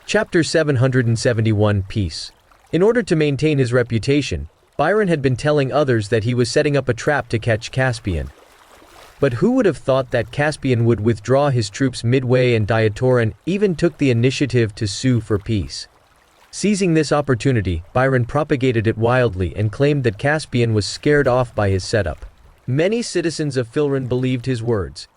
Chapter 771 Peace. In order to maintain his reputation, Byron had been telling others that he was setting up a trap to catch Caspian. But who would have thought that Caspian would withdraw his troops midway and Diatoran even took the initiative to sue for peace? Seizing this opportunity, Byron propagated it wildly and claimed that Caspian was scared off by his setup. Many citizens of Filren believed his words.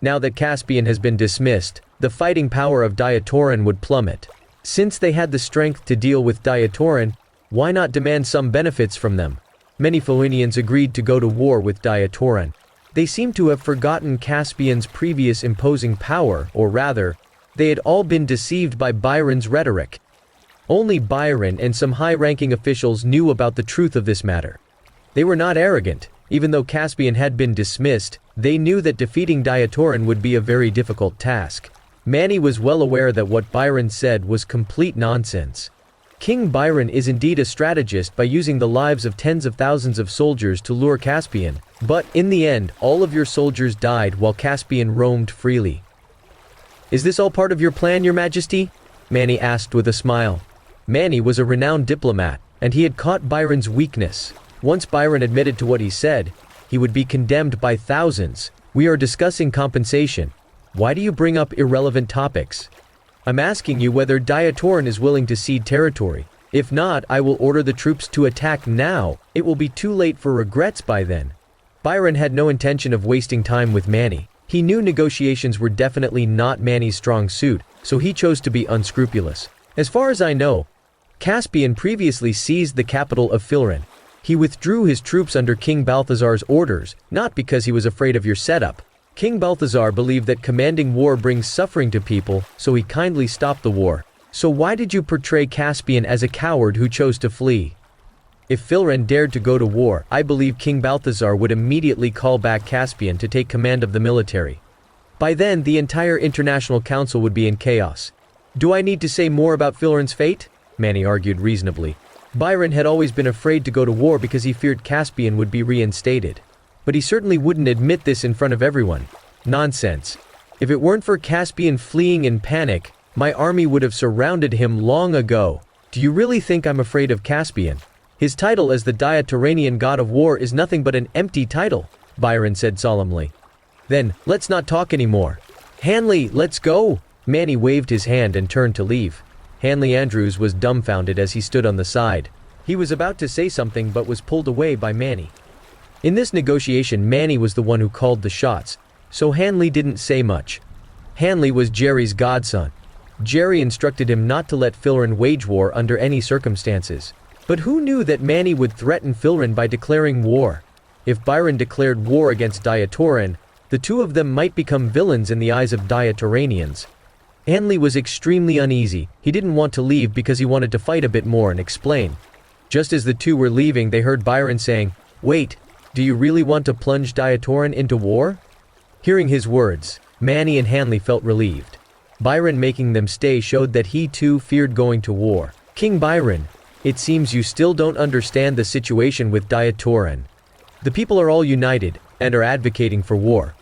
Now that Caspian has been dismissed, the fighting power of Diatoran would plummet. Since they had the strength to deal with Diatoran, why not demand some benefits from them? Many Filrenians agreed to go to war with Diatoran. They seemed to have forgotten Caspian's previous imposing power, or rather, they had all been deceived by Byron's rhetoric. Only Byron and some high-ranking officials knew about the truth of this matter. They were not arrogant. Even though Caspian had been dismissed, they knew that defeating Diatoran would be a very difficult task. Manny was well aware that what Byron said was complete nonsense. King Byron is indeed a strategist by using the lives of tens of thousands of soldiers to lure Caspian, but in the end, all of your soldiers died while Caspian roamed freely. "Is this all part of your plan, Your Majesty?" Manny asked with a smile. Manny was a renowned diplomat, and he had caught Byron's weakness. Once Byron admitted to what he said, he would be condemned by thousands. "We are discussing compensation. Why do you bring up irrelevant topics? I'm asking you whether Diatoran is willing to cede territory. If not, I will order the troops to attack now. It will be too late for regrets by then." Byron had no intention of wasting time with Manny. He knew negotiations were definitely not Manny's strong suit, so he chose to be unscrupulous. "As far as I know, Caspian previously seized the capital of Filren. He withdrew his troops under King Balthazar's orders, not because he was afraid of your setup. King Balthazar believed that commanding war brings suffering to people, so he kindly stopped the war. So why did you portray Caspian as a coward who chose to flee? If Filren dared to go to war, I believe King Balthazar would immediately call back Caspian to take command of the military. By then, the entire international council would be in chaos. Do I need to say more about Filren's fate?" Manny argued reasonably. Byron had always been afraid to go to war because he feared Caspian would be reinstated. But he certainly wouldn't admit this in front of everyone. Nonsense. If it weren't for Caspian fleeing in panic, my army would have surrounded him long ago. Do you really think I'm afraid of Caspian? His title as the Diatoranian god of war is nothing but an empty title, Byron said solemnly. Then, let's not talk anymore. Hanley, let's go! Manny waved his hand and turned to leave. Hanley Andrews was dumbfounded as he stood on the side. He was about to say something but was pulled away by Manny. In this negotiation, Manny was the one who called the shots, so Hanley didn't say much. Hanley was Jerry's godson. Jerry instructed him not to let Filren wage war under any circumstances. But who knew that Manny would threaten Filren by declaring war? If Byron declared war against Diatoran, the two of them might become villains in the eyes of Diatoranians. Hanley was extremely uneasy. He didn't want to leave because he wanted to fight a bit more and explain. Just as the two were leaving, they heard Byron saying, "Wait, do you really want to plunge Diatoran into war?" Hearing his words, Manny and Hanley felt relieved. Byron making them stay showed that he too feared going to war. "King Byron, it seems you still don't understand the situation with Diatoran. The people are all united and are advocating for war.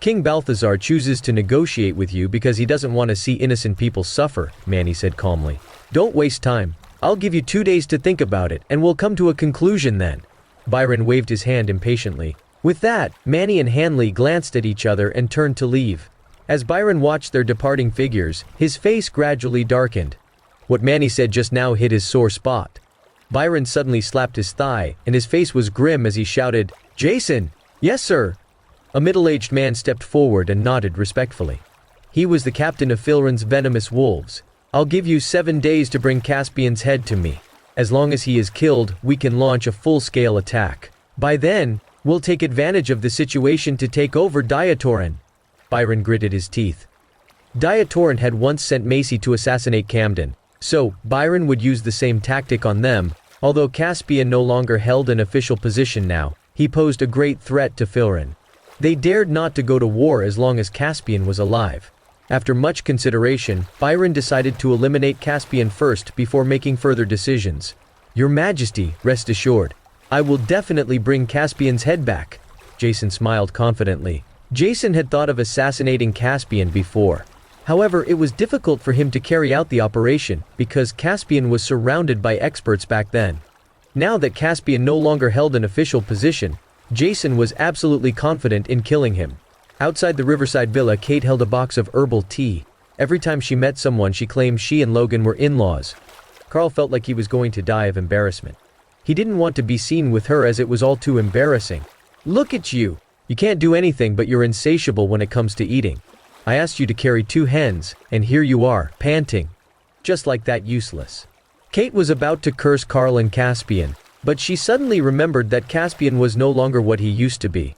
King Balthazar chooses to negotiate with you because he doesn't want to see innocent people suffer," Manny said calmly. "Don't waste time. I'll give you 2 days to think about it, and we'll come to a conclusion then." Byron waved his hand impatiently. With that, Manny and Hanley glanced at each other and turned to leave. As Byron watched their departing figures, his face gradually darkened. What Manny said just now hit his sore spot. Byron suddenly slapped his thigh, and his face was grim as he shouted, "Jason!" "Yes, sir." A middle-aged man stepped forward and nodded respectfully. He was the captain of Filren's venomous wolves. "I'll give you 7 days to bring Caspian's head to me. As long as he is killed, we can launch a full-scale attack. By then, we'll take advantage of the situation to take over Diatoran." Byron gritted his teeth. Diatoran had once sent Macy to assassinate Camden, so Byron would use the same tactic on them. Although Caspian no longer held an official position now, he posed a great threat to Filren. They dared not to go to war as long as Caspian was alive. After much consideration, Byron decided to eliminate Caspian first before making further decisions. "Your Majesty, rest assured, I will definitely bring Caspian's head back." Jason smiled confidently. Jason had thought of assassinating Caspian before. However, it was difficult for him to carry out the operation, because Caspian was surrounded by experts back then. Now that Caspian no longer held an official position, Jason was absolutely confident in killing him. Outside the riverside villa, Kate held a box of herbal tea. Every time she met someone, she claimed she and Logan were in-laws. Carl felt like he was going to die of embarrassment. He didn't want to be seen with her as it was all too embarrassing. "Look at you! You can't do anything, but you're insatiable when it comes to eating. I asked you to carry 2 hens, and here you are, panting. Just like that, useless." Kate was about to curse Carl and Caspian, but she suddenly remembered that Caspian was no longer what he used to be.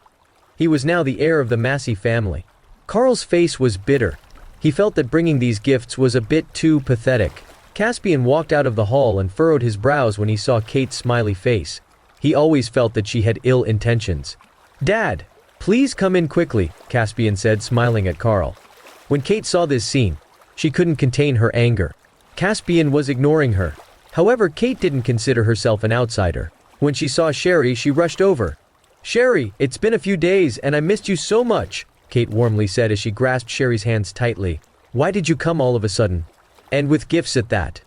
He was now the heir of the Massey family. Carl's face was bitter. He felt that bringing these gifts was a bit too pathetic. Caspian walked out of the hall and furrowed his brows when he saw Kate's smiley face. He always felt that she had ill intentions. "Dad, please come in quickly," Caspian said, smiling at Carl. When Kate saw this scene, she couldn't contain her anger. Caspian was ignoring her. However, Kate didn't consider herself an outsider. When she saw Sherry, she rushed over. "Sherry, it's been a few days and I missed you so much," Kate warmly said as she grasped Sherry's hands tightly. "Why did you come all of a sudden? And with gifts at that."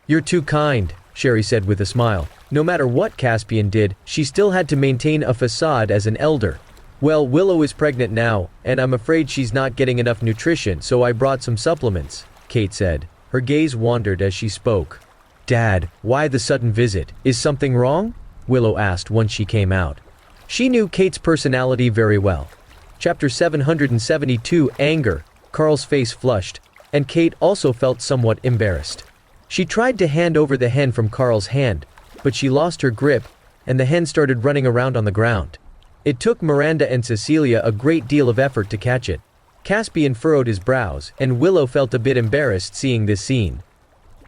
"You're too kind," Sherry said with a smile. No matter what Caspian did, she still had to maintain a facade as an elder. "Well, Willow is pregnant now, and I'm afraid she's not getting enough nutrition, so I brought some supplements," Kate said. Her gaze wandered as she spoke. "Dad, why the sudden visit? Is something wrong?" Willow asked once she came out. She knew Kate's personality very well. Chapter 772, Anger. Carl's face flushed, and Kate also felt somewhat embarrassed. She tried to hand over the hen from Carl's hand, but she lost her grip, and the hen started running around on the ground. It took Miranda and Cecilia a great deal of effort to catch it. Caspian furrowed his brows, and Willow felt a bit embarrassed seeing this scene.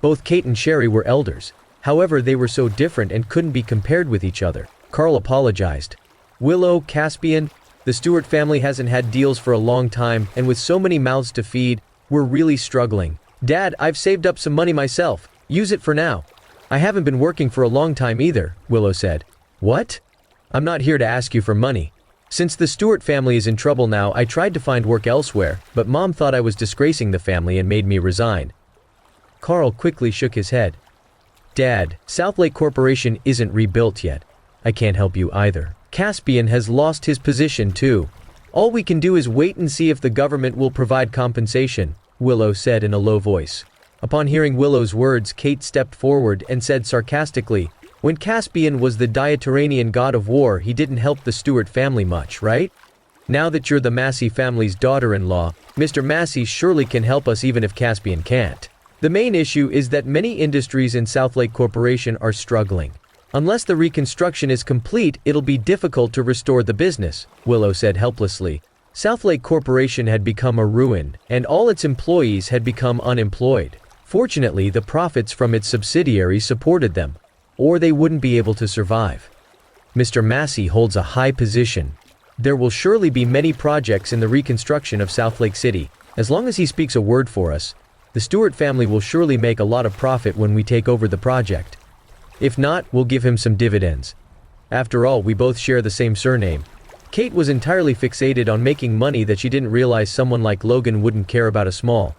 Both Kate and Sherry were elders. However, they were so different and couldn't be compared with each other. Carl apologized. "Willow, Caspian, the Stewart family hasn't had deals for a long time, and with so many mouths to feed, we're really struggling. Dad, I've saved up some money myself. Use it for now." "I haven't been working for a long time either," Willow said. "What?" "I'm not here to ask you for money. Since the Stewart family is in trouble now, I tried to find work elsewhere, but Mom thought I was disgracing the family and made me resign." Carl quickly shook his head. "Dad, Southlake Corporation isn't rebuilt yet. I can't help you either. Caspian has lost his position too. All we can do is wait and see if the government will provide compensation," Willow said in a low voice. Upon hearing Willow's words, Kate stepped forward and said sarcastically, "When Caspian was the Diatoranian god of war, he didn't help the Stewart family much, right? Now that you're the Massey family's daughter-in-law, Mr. Massey surely can help us even if Caspian can't. The main issue is that many industries in Southlake Corporation are struggling. Unless the reconstruction is complete, it'll be difficult to restore the business," Willow said helplessly. Southlake Corporation had become a ruin, and all its employees had become unemployed. Fortunately, the profits from its subsidiaries supported them, or they wouldn't be able to survive. Mr. Massey holds a high position. There will surely be many projects in the reconstruction of Southlake City. As long as he speaks a word for us, the Stewart family will surely make a lot of profit when we take over the project. If not, we'll give him some dividends. After all, we both share the same surname." Kate was entirely fixated on making money that she didn't realize someone like Logan wouldn't care about a small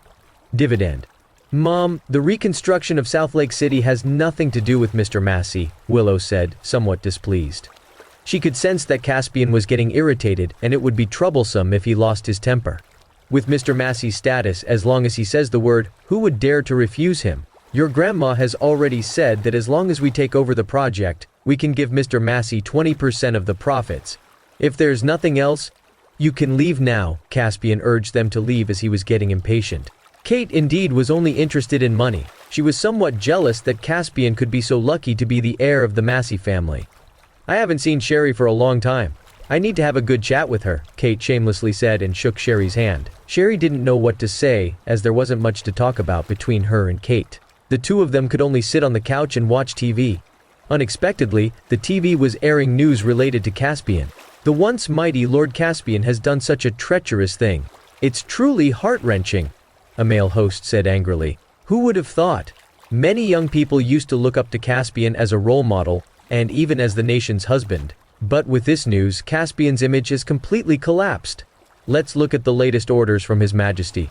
dividend. "Mom, the reconstruction of Southlake City has nothing to do with Mr. Massey," Willow said, somewhat displeased. She could sense that Caspian was getting irritated, and it would be troublesome if he lost his temper. With Mr. Massey's status, as long as he says the word, who would dare to refuse him? "Your grandma has already said that as long as we take over the project, we can give Mr. Massey 20% of the profits. If there's nothing else, you can leave now," Caspian urged them to leave as he was getting impatient. Kate indeed was only interested in money. She was somewhat jealous that Caspian could be so lucky to be the heir of the Massey family. "I haven't seen Sherry for a long time. I need to have a good chat with her," Kate shamelessly said and shook Sherry's hand. Sherry didn't know what to say, as there wasn't much to talk about between her and Kate. The two of them could only sit on the couch and watch TV. Unexpectedly, the TV was airing news related to Caspian. "The once mighty Lord Caspian has done such a treacherous thing. It's truly heart-wrenching," a male host said angrily. "Who would have thought?" Many young people used to look up to Caspian as a role model, and even as the nation's husband. But with this news, Caspian's image has completely collapsed. Let's look at the latest orders from His Majesty.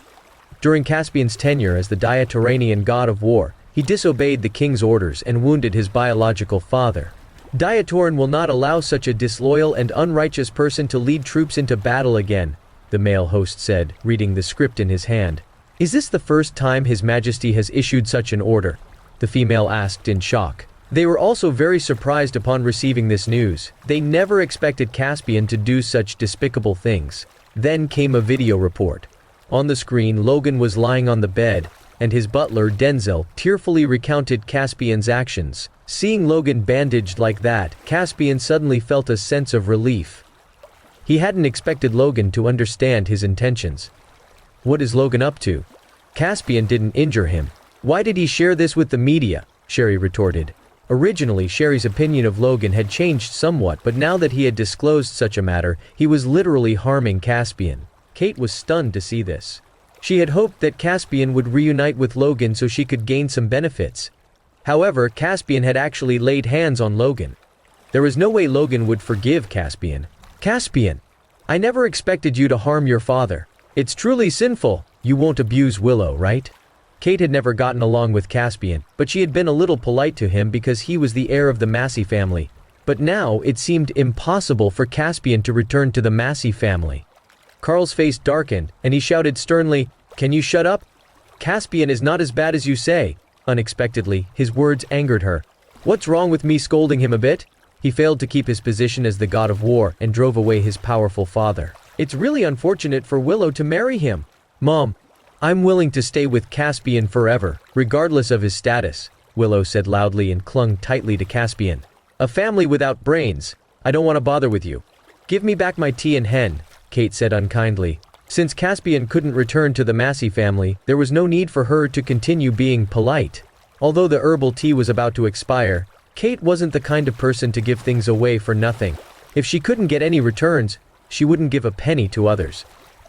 During Caspian's tenure as the Diatoranian god of war, he disobeyed the king's orders and wounded his biological father. Diatoran will not allow such a disloyal and unrighteous person to lead troops into battle again, the male host said, reading the script in his hand. Is this the first time His Majesty has issued such an order? The female asked in shock. They were also very surprised upon receiving this news. They never expected Caspian to do such despicable things. Then came a video report. On the screen, Logan was lying on the bed, and his butler, Denzel, tearfully recounted Caspian's actions. Seeing Logan bandaged like that, Caspian suddenly felt a sense of relief. He hadn't expected Logan to understand his intentions. What is Logan up to? Caspian didn't injure him. Why did he share this with the media? Sherry retorted. Originally, Sherry's opinion of Logan had changed somewhat, but now that he had disclosed such a matter, he was literally harming Caspian. Kate was stunned to see this. She had hoped that Caspian would reunite with Logan so she could gain some benefits. However, Caspian had actually laid hands on Logan. There was no way Logan would forgive Caspian. Caspian, I never expected you to harm your father. It's truly sinful. You won't abuse Willow, right? Kate had never gotten along with Caspian, but she had been a little polite to him because he was the heir of the Massey family. But now it seemed impossible for Caspian to return to the Massey family. Carl's face darkened, and he shouted sternly, "Can you shut up? Caspian is not as bad as you say." Unexpectedly, his words angered her. What's wrong with me scolding him a bit? He failed to keep his position as the god of war and drove away his powerful father. It's really unfortunate for Willow to marry him. Mom, I'm willing to stay with Caspian forever, regardless of his status, Willow said loudly and clung tightly to Caspian. A family without brains. I don't want to bother with you. Give me back my tea and hen, Kate said unkindly. Since Caspian couldn't return to the Massey family, there was no need for her to continue being polite. Although the herbal tea was about to expire, Kate wasn't the kind of person to give things away for nothing. If she couldn't get any returns, she wouldn't give a penny to others.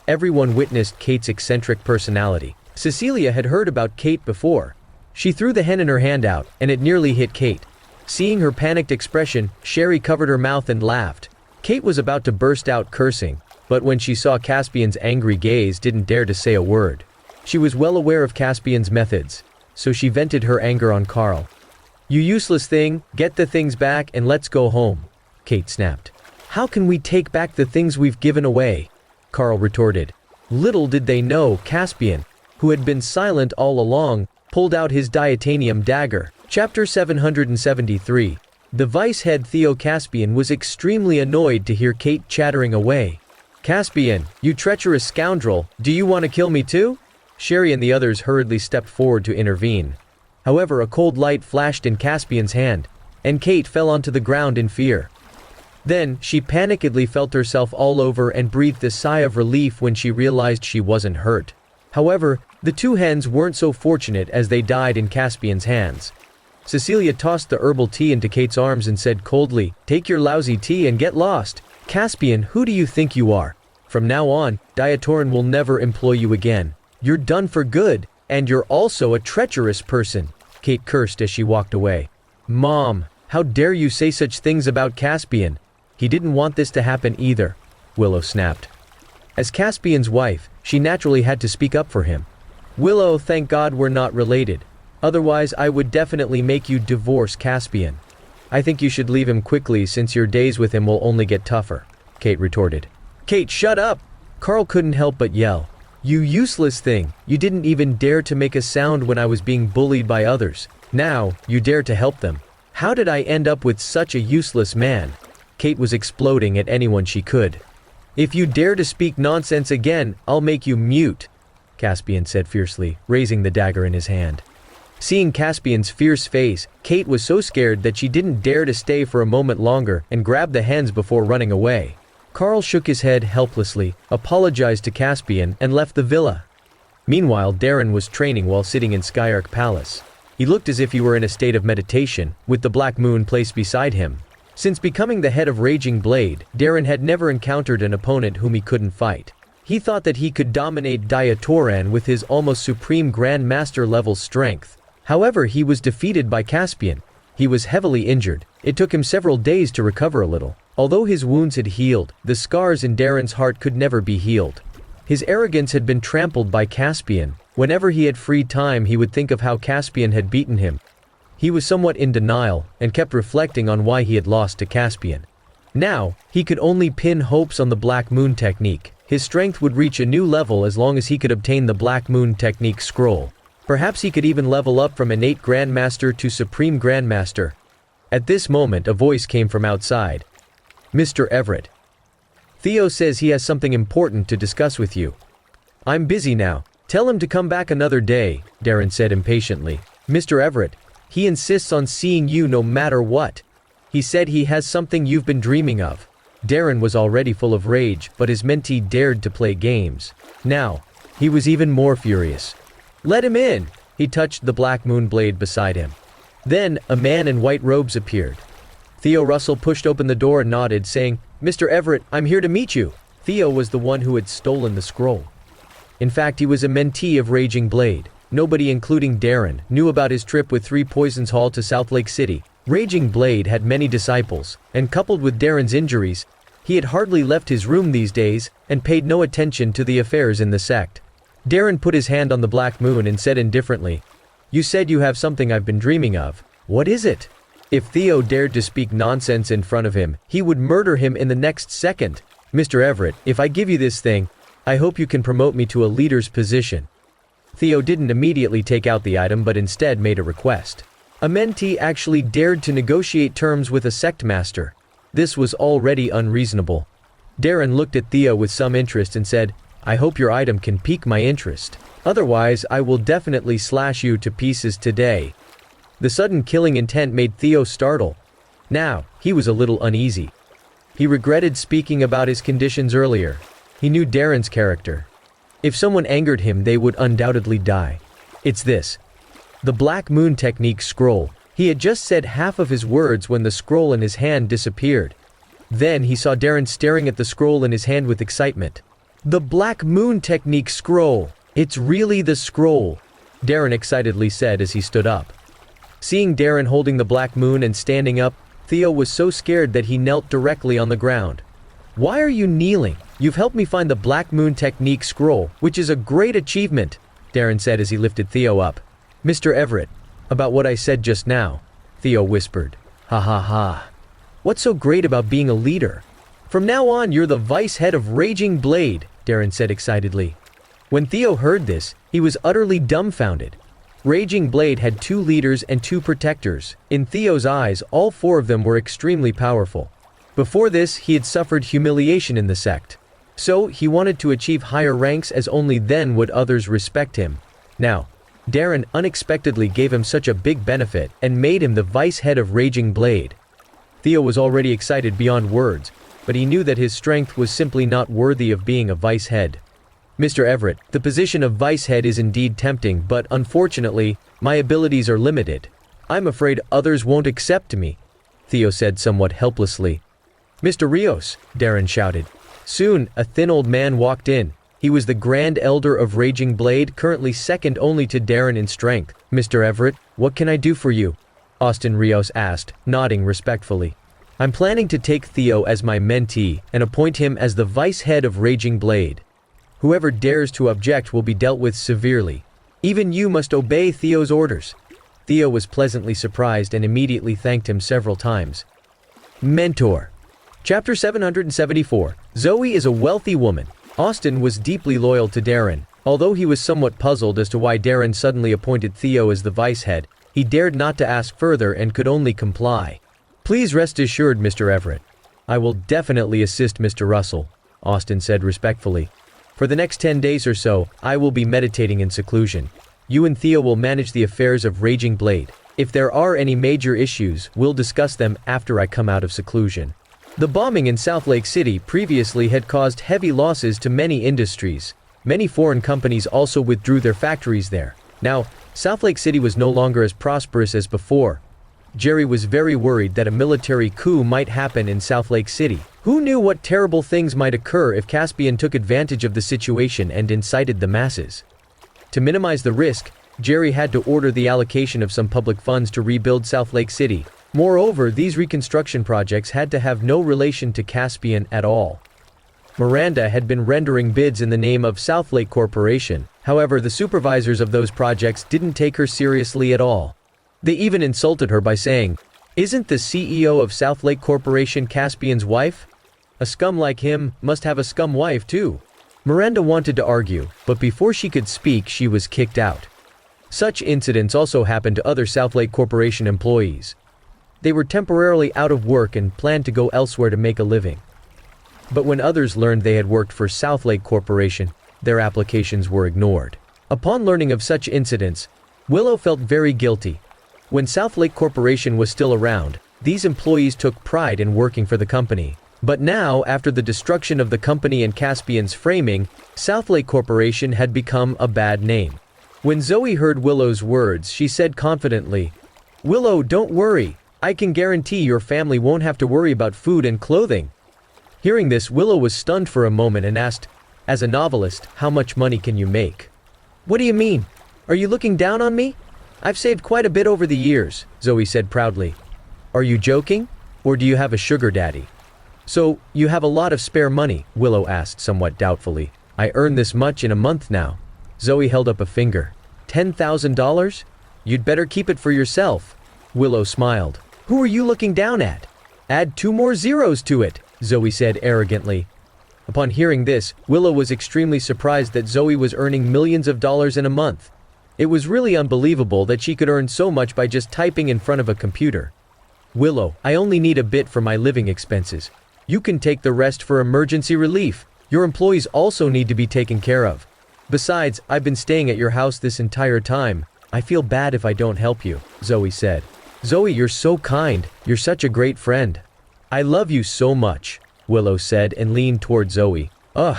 Everyone witnessed Kate's eccentric personality. Cecilia had heard about Kate before. She threw the hen in her hand out, and it nearly hit Kate. Seeing her panicked expression, Sherry covered her mouth and laughed. Kate was about to burst out cursing, but when she saw Caspian's angry gaze, didn't dare to say a word. She was well aware of Caspian's methods, so she vented her anger on Carl. You useless thing, get the things back and let's go home, Kate snapped. How can we take back the things we've given away? Carl retorted. Little did they know Caspian, who had been silent all along, pulled out his diatanium dagger. Chapter 773. The vice head Theo Caspian was extremely annoyed to hear Kate chattering away. Caspian, you treacherous scoundrel, do you want to kill me too? Sherry and the others hurriedly stepped forward to intervene. However, a cold light flashed in Caspian's hand, and Kate fell onto the ground in fear. Then, she panikedly felt herself all over and breathed a sigh of relief when she realized she wasn't hurt. However, the two hens weren't so fortunate as they died in Caspian's hands. Cecilia tossed the herbal tea into Kate's arms and said coldly, "Take your lousy tea and get lost. Caspian, who do you think you are? From now on, Diatoran will never employ you again. You're done for good, and you're also a treacherous person," Kate cursed as she walked away. Mom, how dare you say such things about Caspian? He didn't want this to happen either, Willow snapped. As Caspian's wife, she naturally had to speak up for him. Willow, thank God we're not related. Otherwise, I would definitely make you divorce Caspian. I think you should leave him quickly since your days with him will only get tougher, Kate retorted. Kate, shut up! Carl couldn't help but yell. You useless thing, you didn't even dare to make a sound when I was being bullied by others. Now, you dare to help them. How did I end up with such a useless man? Kate was exploding at anyone she could. If you dare to speak nonsense again, I'll make you mute, Caspian said fiercely, raising the dagger in his hand. Seeing Caspian's fierce face, Kate was so scared that she didn't dare to stay for a moment longer and grabbed the hens before running away. Carl shook his head helplessly, apologized to Caspian, and left the villa. Meanwhile, Darren was training while sitting in Skyark Palace. He looked as if he were in a state of meditation, with the black moon placed beside him. Since becoming the head of Raging Blade, Darren had never encountered an opponent whom he couldn't fight. He thought that he could dominate Diatoran with his almost supreme Grand Master level strength. However, he was defeated by Caspian. He was heavily injured. It took him several days to recover a little. Although his wounds had healed, the scars in Darren's heart could never be healed. His arrogance had been trampled by Caspian. Whenever he had free time, he would think of how Caspian had beaten him. He was somewhat in denial, and kept reflecting on why he had lost to Caspian. Now, he could only pin hopes on the Black Moon technique. His strength would reach a new level as long as he could obtain the Black Moon technique scroll. Perhaps he could even level up from innate Grandmaster to Supreme Grandmaster. At this moment, a voice came from outside. "Mr. Everett. Theo says he has something important to discuss with you." "I'm busy now. Tell him to come back another day," Darren said impatiently. "Mr. Everett, he insists on seeing you no matter what. He said he has something you've been dreaming of." Darren was already full of rage, but his mentee dared to play games. Now, he was even more furious. "Let him in!" He touched the Black Moon blade beside him. Then, a man in white robes appeared. Theo Russell pushed open the door and nodded, saying, "Mr. Everett, I'm here to meet you." Theo was the one who had stolen the scroll. In fact, he was a mentee of Raging Blade. Nobody, including Darren, knew about his trip with Three Poisons Hall to South Lake City. Raging Blade had many disciples, and coupled with Darren's injuries, he had hardly left his room these days, and paid no attention to the affairs in the sect. Darren put his hand on the Black Moon and said indifferently, "You said you have something I've been dreaming of. What is it?" If Theo dared to speak nonsense in front of him, he would murder him in the next second. "Mr. Everett, if I give you this thing, I hope you can promote me to a leader's position." Theo didn't immediately take out the item but instead made a request. A mentee actually dared to negotiate terms with a sect master. This was already unreasonable. Darren looked at Theo with some interest and said, "I hope your item can pique my interest. Otherwise, I will definitely slash you to pieces today." The sudden killing intent made Theo startle. Now, he was a little uneasy. He regretted speaking about his conditions earlier. He knew Darren's character. If someone angered him, they would undoubtedly die. It's this. The Black Moon technique scroll. He had just said half of his words when the scroll in his hand disappeared. Then he saw Darren staring at the scroll in his hand with excitement. "The Black Moon technique scroll! It's really the scroll!" Darren excitedly said as he stood up. Seeing Darren holding the Black Moon and standing up, Theo was so scared that he knelt directly on the ground. "Why are you kneeling? You've helped me find the Black Moon technique scroll, which is a great achievement," Darren said as he lifted Theo up. "Mr. Everett, about what I said just now," Theo whispered. "Ha ha ha. What's so great about being a leader? From now on, you're the vice head of Raging Blade," Darren said excitedly. When Theo heard this, he was utterly dumbfounded. Raging Blade had 2 leaders and 2 protectors. In Theo's eyes, all 4 of them were extremely powerful. Before this, he had suffered humiliation in the sect. So, he wanted to achieve higher ranks as only then would others respect him. Now, Darren unexpectedly gave him such a big benefit and made him the vice head of Raging Blade. Theo was already excited beyond words, but he knew that his strength was simply not worthy of being a vice head. "Mr. Everett, the position of vice head is indeed tempting, but unfortunately, my abilities are limited. I'm afraid others won't accept me," Theo said somewhat helplessly. "Mr. Rios," Darren shouted. Soon, a thin old man walked in. He was the Grand Elder of Raging Blade, currently second only to Darren in strength. "Mr. Everett, what can I do for you?" Austin Rios asked, nodding respectfully. "I'm planning to take Theo as my mentee and appoint him as the vice head of Raging Blade. Whoever dares to object will be dealt with severely. Even you must obey Theo's orders." Theo was pleasantly surprised and immediately thanked him several times. Mentor. Chapter 774. Zoe is a wealthy woman. Austin was deeply loyal to Darren. Although he was somewhat puzzled as to why Darren suddenly appointed Theo as the vice head, he dared not to ask further and could only comply. "Please rest assured, Mr. Everett. I will definitely assist Mr. Russell," Austin said respectfully. "For the next 10 days or so, I will be meditating in seclusion. You and Theo will manage the affairs of Raging Blade. If there are any major issues, we'll discuss them after I come out of seclusion." The bombing in South Lake City previously had caused heavy losses to many industries. Many foreign companies also withdrew their factories there. Now, South Lake City was no longer as prosperous as before. Jerry was very worried that a military coup might happen in South Lake City. Who knew what terrible things might occur if Caspian took advantage of the situation and incited the masses? To minimize the risk, Jerry had to order the allocation of some public funds to rebuild South Lake City. Moreover, these reconstruction projects had to have no relation to Caspian at all. Miranda had been rendering bids in the name of Southlake Corporation. However, the supervisors of those projects didn't take her seriously at all. They even insulted her by saying, "Isn't the CEO of Southlake Corporation Caspian's wife? A scum like him must have a scum wife too." Miranda wanted to argue, but before she could speak, she was kicked out. Such incidents also happened to other Southlake Corporation employees. They were temporarily out of work and planned to go elsewhere to make a living. But when others learned they had worked for Southlake Corporation, their applications were ignored. Upon learning of such incidents, Willow felt very guilty. When Southlake Corporation was still around, these employees took pride in working for the company. But now, after the destruction of the company and Caspian's framing, Southlake Corporation had become a bad name. When Zoe heard Willow's words, she said confidently, "Willow, don't worry. I can guarantee your family won't have to worry about food and clothing." Hearing this, Willow was stunned for a moment and asked, "As a novelist, how much money can you make?" "What do you mean? Are you looking down on me? I've saved quite a bit over the years," Zoe said proudly. "Are you joking? Or do you have a sugar daddy?" "So, you have a lot of spare money?" Willow asked somewhat doubtfully. "I earn this much in a month now." Zoe held up a finger. $10,000? You'd better keep it for yourself." Willow smiled. "Who are you looking down at? Add 2 more zeros to it," Zoe said arrogantly. Upon hearing this, Willow was extremely surprised that Zoe was earning millions of dollars in a month. It was really unbelievable that she could earn so much by just typing in front of a computer. "Willow, I only need a bit for my living expenses. You can take the rest for emergency relief. Your employees also need to be taken care of. Besides, I've been staying at your house this entire time. I feel bad if I don't help you," Zoe said. "Zoe, you're so kind. You're such a great friend. I love you so much," Willow said and leaned toward Zoe. "Ugh,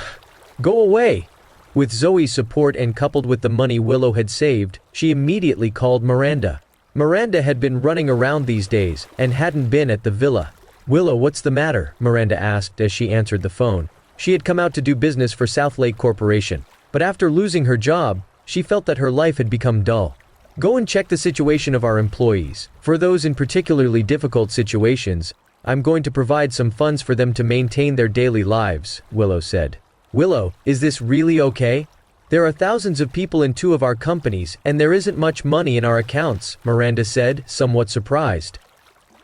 go away." With Zoe's support and coupled with the money Willow had saved, she immediately called Miranda. Miranda had been running around these days and hadn't been at the villa. "Willow, what's the matter?" Miranda asked as she answered the phone. She had come out to do business for Southlake Corporation, but after losing her job, she felt that her life had become dull. "Go and check the situation of our employees. For those in particularly difficult situations, I'm going to provide some funds for them to maintain their daily lives," Willow said. "Willow, is this really okay? There are thousands of people in 2 of our companies, and there isn't much money in our accounts," Miranda said, somewhat surprised.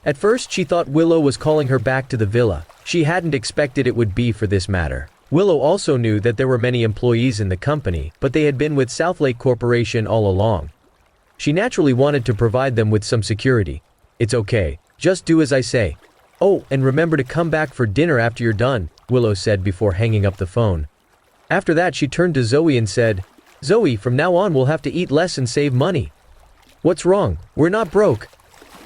At first she thought Willow was calling her back to the villa. She hadn't expected it would be for this matter. Willow also knew that there were many employees in the company, but they had been with Southlake Corporation all along. She naturally wanted to provide them with some security. "It's okay. Just do as I say. Oh, and remember to come back for dinner after you're done," Willow said before hanging up the phone. After that, she turned to Zoe and said, "Zoe, from now on we'll have to eat less and save money." "What's wrong? We're not broke."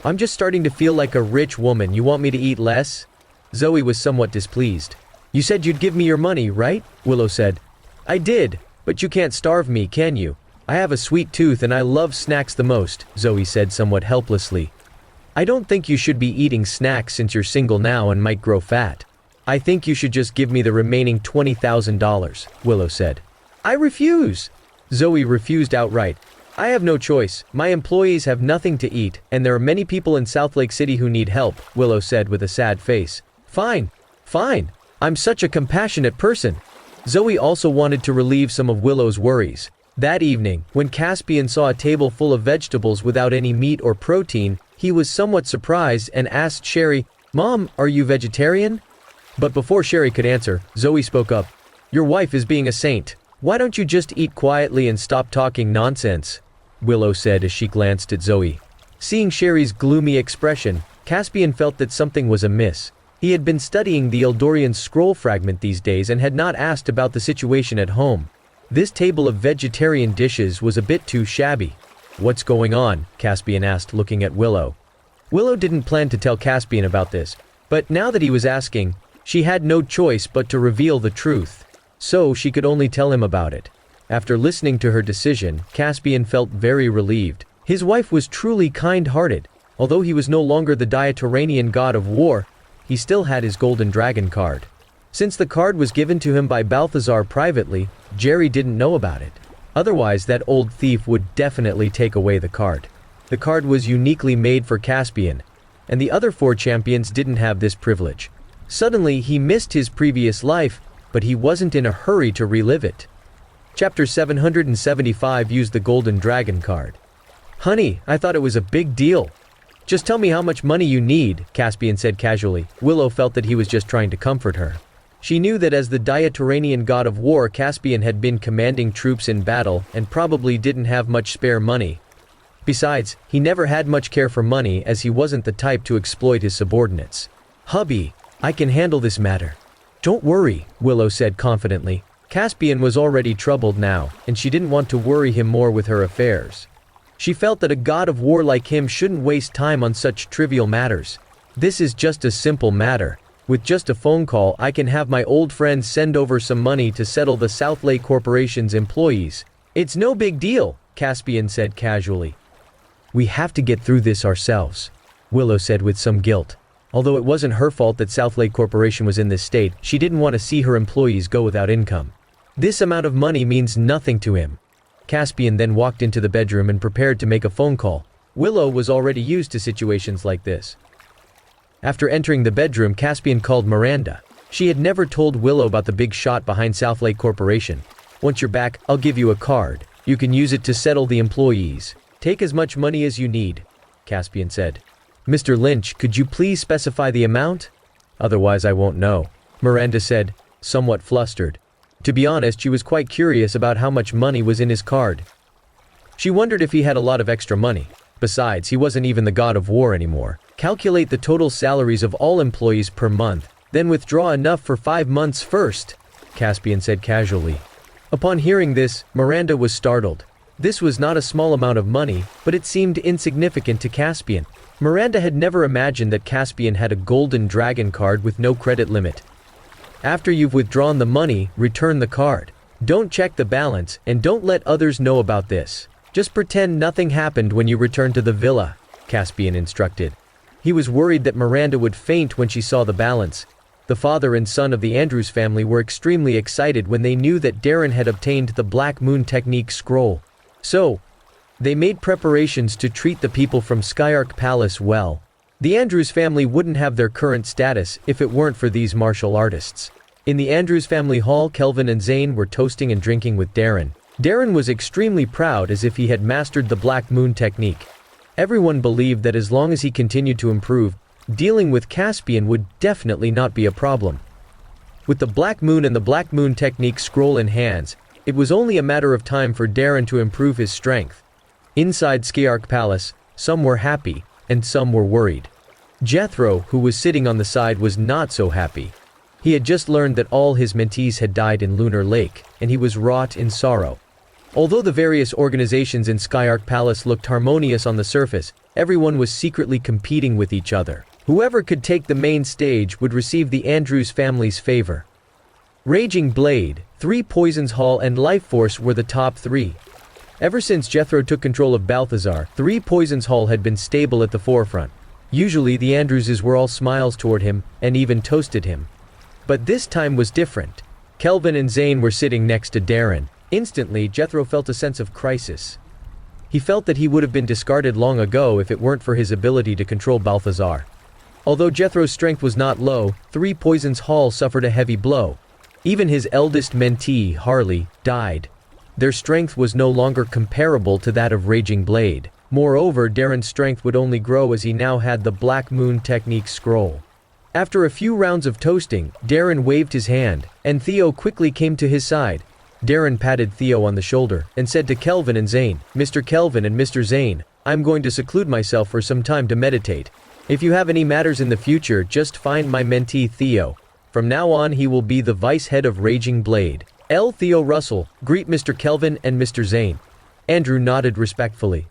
"I'm just starting to feel like a rich woman. You want me to eat less?" Zoe was somewhat displeased. "You said you'd give me your money, right?" Willow said. "I did, but you can't starve me, can you? I have a sweet tooth and I love snacks the most," Zoe said somewhat helplessly. "I don't think you should be eating snacks since you're single now and might grow fat. I think you should just give me the remaining $20,000, Willow said. "I refuse." Zoe refused outright. "I have no choice. My employees have nothing to eat, and there are many people in Southlake City who need help," Willow said with a sad face. Fine. I'm such a compassionate person." Zoe also wanted to relieve some of Willow's worries. That evening, when Caspian saw a table full of vegetables without any meat or protein, he was somewhat surprised and asked Sherry, "Mom, are you vegetarian?" But before Sherry could answer, Zoe spoke up. "Your wife is being a saint. Why don't you just eat quietly and stop talking nonsense?" Willow said as she glanced at Zoe. Seeing Sherry's gloomy expression, Caspian felt that something was amiss. He had been studying the Eldorian scroll fragment these days and had not asked about the situation at home. This table of vegetarian dishes was a bit too shabby. "What's going on?" Caspian asked, looking at Willow. Willow didn't plan to tell Caspian about this, but now that he was asking, she had no choice but to reveal the truth. So she could only tell him about it. After listening to her decision, Caspian felt very relieved. His wife was truly kind-hearted. Although he was no longer the Diatoranian god of war, he still had his golden dragon card. Since the card was given to him by Balthazar privately, Jerry didn't know about it. Otherwise, that old thief would definitely take away the card. The card was uniquely made for Caspian, and the other 4 champions didn't have this privilege. Suddenly, he missed his previous life, but he wasn't in a hurry to relive it. Chapter 775 used the Golden Dragon card. "Honey, I thought it was a big deal. Just tell me how much money you need," Caspian said casually. Willow felt that he was just trying to comfort her. She knew that as the Diatoranian god of war, Caspian had been commanding troops in battle and probably didn't have much spare money. Besides, he never had much care for money as he wasn't the type to exploit his subordinates. "Hubby, I can handle this matter. Don't worry," Willow said confidently. Caspian was already troubled now, and she didn't want to worry him more with her affairs. She felt that a god of war like him shouldn't waste time on such trivial matters. "This is just a simple matter. With just a phone call, I can have my old friend send over some money to settle the South Lake Corporation's employees. It's no big deal," Caspian said casually. "We have to get through this ourselves," Willow said with some guilt. Although it wasn't her fault that South Lake Corporation was in this state, she didn't want to see her employees go without income. This amount of money means nothing to him. Caspian then walked into the bedroom and prepared to make a phone call. Willow was already used to situations like this. After entering the bedroom, Caspian called Miranda. She had never told Willow about the big shot behind South Lake Corporation. "Once you're back, I'll give you a card. You can use it to settle the employees. Take as much money as you need," Caspian said. "Mr. Lynch, could you please specify the amount? Otherwise I won't know," Miranda said, somewhat flustered. To be honest, she was quite curious about how much money was in his card. She wondered if he had a lot of extra money. Besides, he wasn't even the god of war anymore. "Calculate the total salaries of all employees per month, then withdraw enough for 5 months first," Caspian said casually. Upon hearing this, Miranda was startled. This was not a small amount of money, but it seemed insignificant to Caspian. Miranda had never imagined that Caspian had a Golden Dragon card with no credit limit. "After you've withdrawn the money, return the card. Don't check the balance, and don't let others know about this. Just pretend nothing happened when you return to the villa," Caspian instructed. He was worried that Miranda would faint when she saw the balance. The father and son of the Andrews family were extremely excited when they knew that Darren had obtained the Black Moon Technique scroll. So, they made preparations to treat the people from Skyark Palace well. The Andrews family wouldn't have their current status if it weren't for these martial artists. In the Andrews family hall, Kelvin and Zane were toasting and drinking with Darren. Darren was extremely proud, as if he had mastered the Black Moon Technique. Everyone believed that as long as he continued to improve, dealing with Caspian would definitely not be a problem. With the Black Moon and the Black Moon Technique scroll in hands, it was only a matter of time for Darren to improve his strength. Inside Skyark Palace, some were happy, and some were worried. Jethro, who was sitting on the side, was not so happy. He had just learned that all his mentees had died in Lunar Lake, and he was wrought in sorrow. Although the various organizations in Skyark Palace looked harmonious on the surface, everyone was secretly competing with each other. Whoever could take the main stage would receive the Andrews family's favor. Raging Blade, 3 Poisons Hall, and Life Force were the top 3. Ever since Jethro took control of Balthazar, 3 Poisons Hall had been stable at the forefront. Usually the Andrewses were all smiles toward him, and even toasted him. But this time was different. Kelvin and Zane were sitting next to Darren. Instantly, Jethro felt a sense of crisis. He felt that he would have been discarded long ago if it weren't for his ability to control Balthazar. Although Jethro's strength was not low, 3 Poisons Hall suffered a heavy blow. Even his eldest mentee, Harley, died. Their strength was no longer comparable to that of Raging Blade. Moreover, Darren's strength would only grow as he now had the Black Moon Technique scroll. After a few rounds of toasting, Darren waved his hand, and Theo quickly came to his side. Darren patted Theo on the shoulder and said to Kelvin and Zane, "Mr. Kelvin and Mr. Zane, I'm going to seclude myself for some time to meditate. If you have any matters in the future, just find my mentee Theo. From now on, he will be the vice head of Raging Blade. L. Theo Russell, greet Mr. Kelvin and Mr. Zane." Andrew nodded respectfully.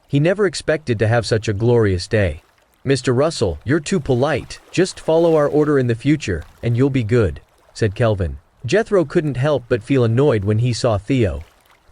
He never expected to have such a glorious day. "Mr. Russell, you're too polite. Just follow our order in the future, and you'll be good," said Kelvin. Jethro couldn't help but feel annoyed when he saw Theo.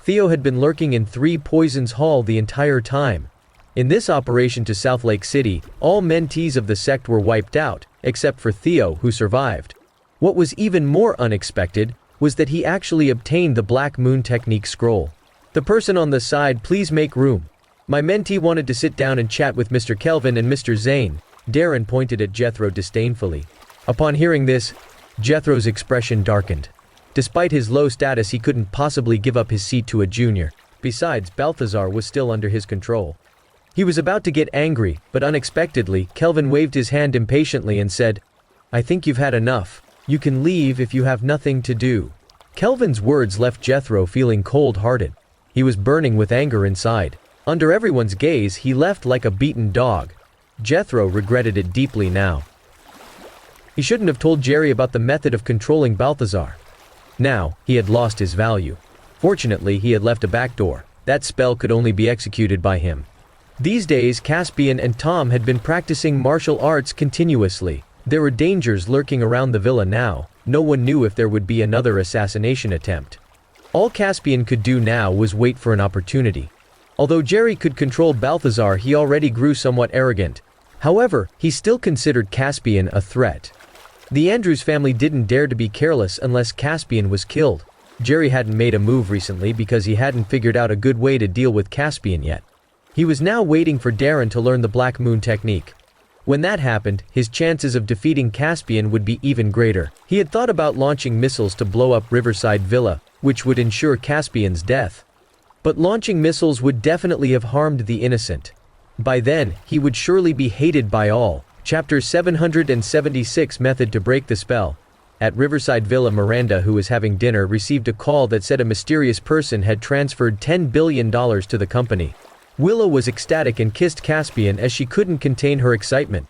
Theo had been lurking in 3 Poisons Hall the entire time. In this operation to South Lake City, all mentees of the sect were wiped out, except for Theo, who survived. What was even more unexpected was that he actually obtained the Black Moon Technique scroll. "The person on the side, please make room. My mentee wanted to sit down and chat with Mr. Kelvin and Mr. Zane." Darren pointed at Jethro disdainfully. Upon hearing this, Jethro's expression darkened. Despite his low status, he couldn't possibly give up his seat to a junior. Besides, Balthazar was still under his control. He was about to get angry, but unexpectedly, Kelvin waved his hand impatiently and said, "I think you've had enough. You can leave if you have nothing to do." Kelvin's words left Jethro feeling cold-hearted. He was burning with anger inside. Under everyone's gaze, he left like a beaten dog. Jethro regretted it deeply now. He shouldn't have told Jerry about the method of controlling Balthazar. Now, he had lost his value. Fortunately, he had left a back door. That spell could only be executed by him. These days, Caspian and Tom had been practicing martial arts continuously. There were dangers lurking around the villa now. No one knew if there would be another assassination attempt. All Caspian could do now was wait for an opportunity. Although Jerry could control Balthazar, he already grew somewhat arrogant. However, he still considered Caspian a threat. The Andrews family didn't dare to be careless unless Caspian was killed. Jerry hadn't made a move recently because he hadn't figured out a good way to deal with Caspian yet. He was now waiting for Darren to learn the Black Moon technique. When that happened, his chances of defeating Caspian would be even greater. He had thought about launching missiles to blow up Riverside Villa, which would ensure Caspian's death. But launching missiles would definitely have harmed the innocent. By then, he would surely be hated by all. Chapter 776 Method to break the spell. At Riverside Villa, Miranda, who was having dinner, received a call that said a mysterious person had transferred $10 billion to the company. Willow was ecstatic and kissed Caspian as she couldn't contain her excitement.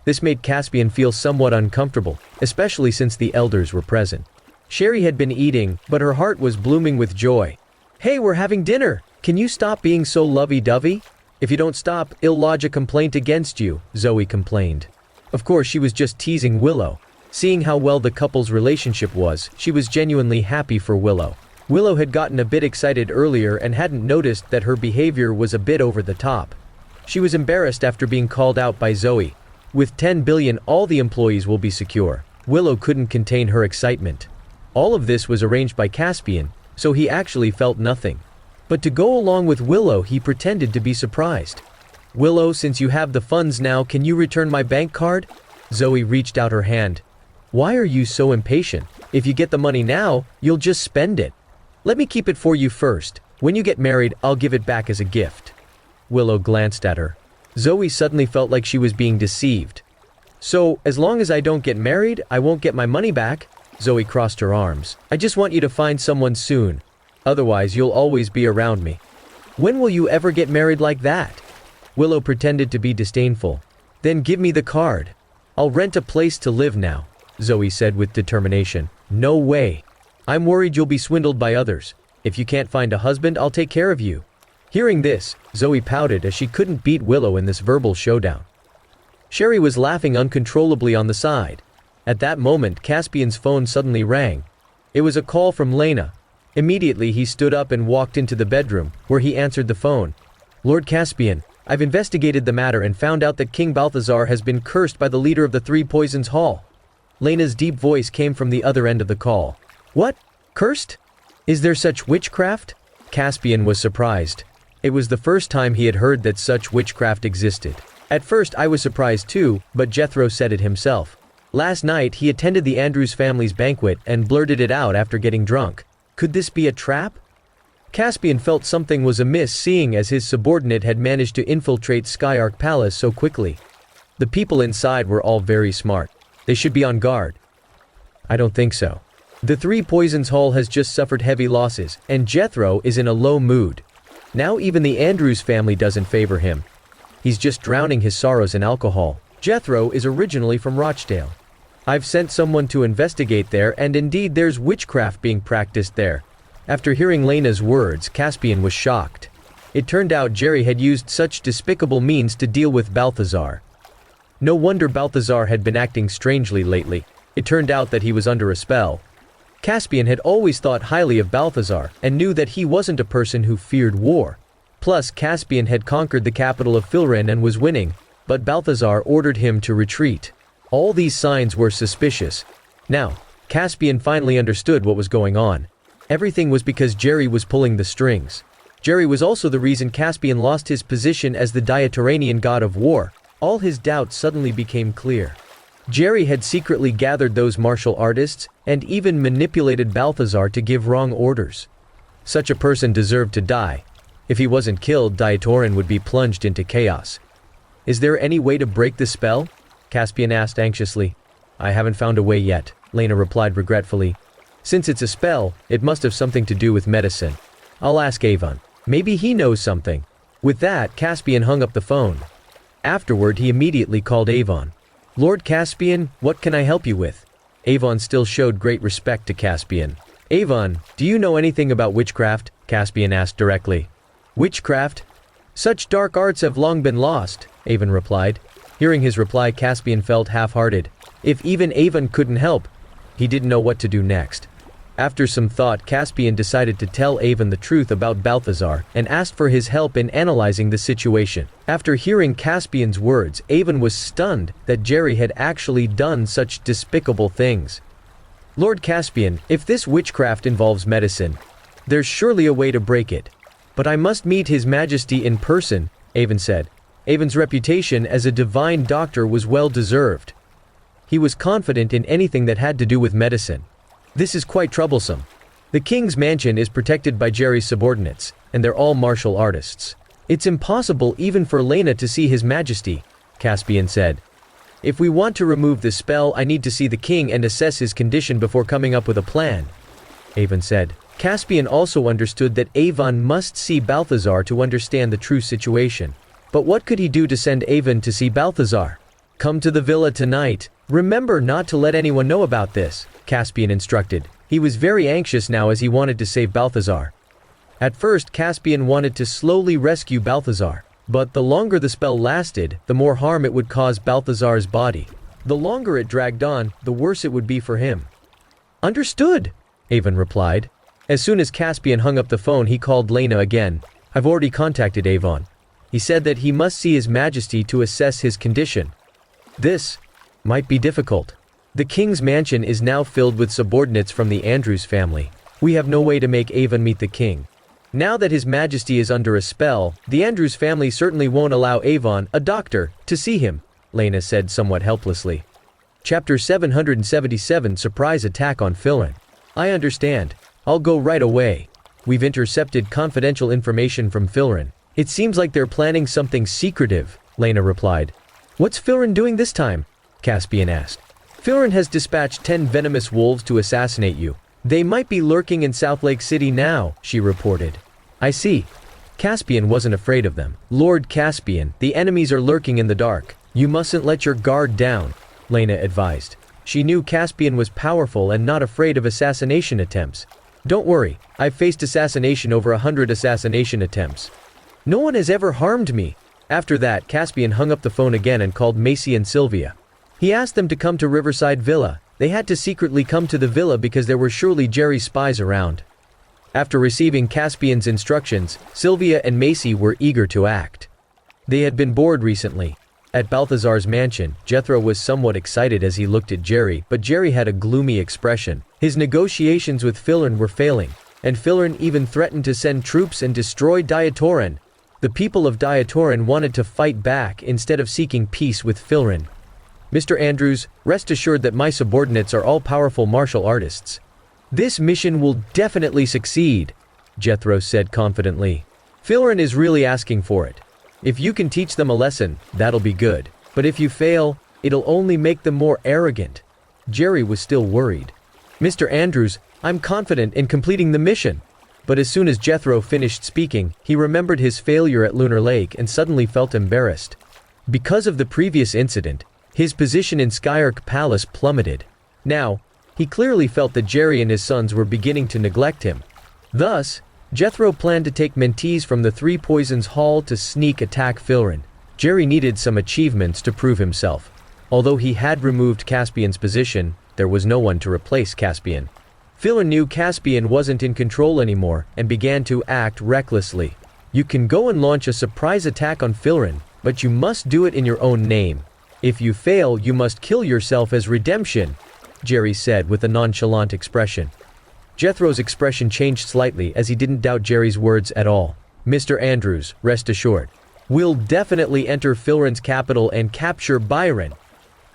This made Caspian feel somewhat uncomfortable, especially since the elders were present. Sherry had been eating, but her heart was blooming with joy. "Hey, we're having dinner! Can you stop being so lovey-dovey? If you don't stop, I'll lodge a complaint against you," Zoe complained. Of course, she was just teasing Willow. Seeing how well the couple's relationship was, she was genuinely happy for Willow. Willow had gotten a bit excited earlier and hadn't noticed that her behavior was a bit over the top. She was embarrassed after being called out by Zoe. With 10 billion, all the employees will be secure. Willow couldn't contain her excitement. All of this was arranged by Caspian, so he actually felt nothing. But to go along with Willow, he pretended to be surprised. "Willow, since you have the funds now, can you return my bank card?" Zoe reached out her hand. "Why are you so impatient? If you get the money now, you'll just spend it. Let me keep it for you first. When you get married, I'll give it back as a gift." Willow glanced at her. Zoe suddenly felt like she was being deceived. "So, as long as I don't get married, I won't get my money back?" Zoe crossed her arms. "I just want you to find someone soon. Otherwise, you'll always be around me." "When will you ever get married like that?" Willow pretended to be disdainful. "Then give me the card. I'll rent a place to live now," Zoe said with determination. "No way. I'm worried you'll be swindled by others. If you can't find a husband, I'll take care of you." Hearing this, Zoe pouted as she couldn't beat Willow in this verbal showdown. Sherry was laughing uncontrollably on the side. At that moment, Caspian's phone suddenly rang. It was a call from Lena. Immediately, he stood up and walked into the bedroom, where he answered the phone. "Lord Caspian, I've investigated the matter and found out that King Balthazar has been cursed by the leader of the Three Poisons Hall." Lena's deep voice came from the other end of the call. "What? Cursed? Is there such witchcraft?" Caspian was surprised. It was the first time he had heard that such witchcraft existed. At first I was surprised too, but Jethro said it himself. Last night he attended the Andrews family's banquet and blurted it out after getting drunk. Could this be a trap? Caspian felt something was amiss, seeing as his subordinate had managed to infiltrate Skyark Palace so quickly. The people inside were all very smart. They should be on guard. I don't think so. The Three Poisons Hall has just suffered heavy losses, and Jethro is in a low mood. Now even the Andrews family doesn't favor him. He's just drowning his sorrows in alcohol. Jethro is originally from Rochdale. I've sent someone to investigate there, and indeed there's witchcraft being practiced there. After hearing Lena's words, Caspian was shocked. It turned out Jerry had used such despicable means to deal with Balthazar. No wonder Balthazar had been acting strangely lately. It turned out that he was under a spell. Caspian had always thought highly of Balthazar, and knew that he wasn't a person who feared war. Plus, Caspian had conquered the capital of Filren and was winning, but Balthazar ordered him to retreat. All these signs were suspicious. Now, Caspian finally understood what was going on. Everything was because Jerry was pulling the strings. Jerry was also the reason Caspian lost his position as the Diatoranian god of war. All his doubts suddenly became clear. Jerry had secretly gathered those martial artists and even manipulated Balthazar to give wrong orders. Such a person deserved to die. If he wasn't killed, Diatoran would be plunged into chaos. "Is there any way to break the spell?" Caspian asked anxiously. "I haven't found a way yet," Lena replied regretfully. "Since it's a spell, it must have something to do with medicine. I'll ask Avon. Maybe he knows something." With that, Caspian hung up the phone. Afterward, he immediately called Avon. "Lord Caspian, what can I help you with?" Avon still showed great respect to Caspian. "Avon, do you know anything about witchcraft?" Caspian asked directly. "Witchcraft? Such dark arts have long been lost," Avon replied. Hearing his reply, Caspian felt half-hearted. If even Avon couldn't help, he didn't know what to do next. After some thought, Caspian decided to tell Avon the truth about Balthazar and asked for his help in analyzing the situation. After hearing Caspian's words, Avon was stunned that Jerry had actually done such despicable things. "Lord Caspian, if this witchcraft involves medicine, there's surely a way to break it. But I must meet His Majesty in person," Avon said. Avon's reputation as a divine doctor was well deserved. He was confident in anything that had to do with medicine. "This is quite troublesome. The king's mansion is protected by Jerry's subordinates, and they're all martial artists. It's impossible even for Lena to see His Majesty," Caspian said. "If we want to remove the spell, I need to see the king and assess his condition before coming up with a plan," Avon said. Caspian also understood that Avon must see Balthazar to understand the true situation. But what could he do to send Avon to see Balthazar? "Come to the villa tonight. Remember not to let anyone know about this," Caspian instructed. He was very anxious now as he wanted to save Balthazar. At first, Caspian wanted to slowly rescue Balthazar. But the longer the spell lasted, the more harm it would cause Balthazar's body. The longer it dragged on, the worse it would be for him. "Understood," Avon replied. As soon as Caspian hung up the phone, he called Lena again. "I've already contacted Avon. He said that he must see His Majesty to assess his condition. This might be difficult. The king's mansion is now filled with subordinates from the Andrews family. We have no way to make Avon meet the king. Now that His Majesty is under a spell, the Andrews family certainly won't allow Avon, a doctor, to see him," Lena said somewhat helplessly. Chapter 777 Surprise Attack on Filren. "I understand. I'll go right away. We've intercepted confidential information from Filren. It seems like they're planning something secretive," Lena replied. "What's Filren doing this time?" Caspian asked. "Filren has dispatched 10 venomous wolves to assassinate you. They might be lurking in South Lake City now," she reported. "I see." Caspian wasn't afraid of them. "Lord Caspian, the enemies are lurking in the dark. You mustn't let your guard down," Lena advised. She knew Caspian was powerful and not afraid of assassination attempts. "Don't worry, I've faced assassination over 100 assassination attempts. No one has ever harmed me." After that, Caspian hung up the phone again and called Macy and Sylvia. He asked them to come to Riverside Villa. They had to secretly come to the villa because there were surely Jerry's spies around. After receiving Caspian's instructions, Sylvia and Macy were eager to act. They had been bored recently. At Balthazar's mansion, Jethro was somewhat excited as he looked at Jerry, but Jerry had a gloomy expression. His negotiations with Filren were failing, and Filren even threatened to send troops and destroy Diatoran. The people of Diatoran wanted to fight back instead of seeking peace with Filren. "Mr. Andrews, rest assured that my subordinates are all powerful martial artists. This mission will definitely succeed," Jethro said confidently. "Filren is really asking for it. If you can teach them a lesson, that'll be good. But if you fail, it'll only make them more arrogant." Jerry was still worried. "Mr. Andrews, I'm confident in completing the mission." But as soon as Jethro finished speaking, he remembered his failure at Lunar Lake and suddenly felt embarrassed. Because of the previous incident, his position in Skyark Palace plummeted. Now, he clearly felt that Jerry and his sons were beginning to neglect him. Thus, Jethro planned to take mentees from the Three Poisons Hall to sneak attack Filren. Jerry needed some achievements to prove himself. Although he had removed Caspian's position, there was no one to replace Caspian. Filren knew Caspian wasn't in control anymore and began to act recklessly. "You can go and launch a surprise attack on Filren, but you must do it in your own name. If you fail, you must kill yourself as redemption," Jerry said with a nonchalant expression. Jethro's expression changed slightly as he didn't doubt Jerry's words at all. "Mr. Andrews, rest assured. We'll definitely enter Filren's capital and capture Byron.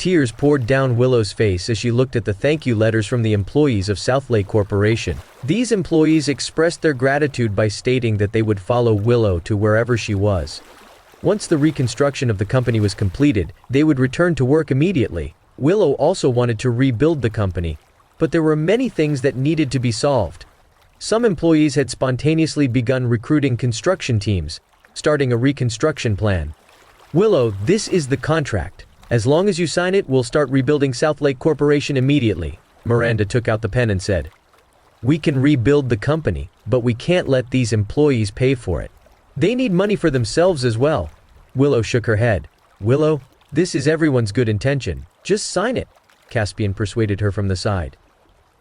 Tears poured down Willow's face as she looked at the thank you letters from the employees of Southlake Corporation. These employees expressed their gratitude by stating that they would follow Willow to wherever she was. Once the reconstruction of the company was completed, they would return to work immediately. Willow also wanted to rebuild the company, but there were many things that needed to be solved. Some employees had spontaneously begun recruiting construction teams, starting a reconstruction plan. Willow, this is the contract. As long as you sign it, we'll start rebuilding Southlake Corporation immediately. Miranda took out the pen and said, "We can rebuild the company, but we can't let these employees pay for it. They need money for themselves as well." Willow shook her head. "Willow, this is everyone's good intention. Just sign it," Caspian persuaded her from the side.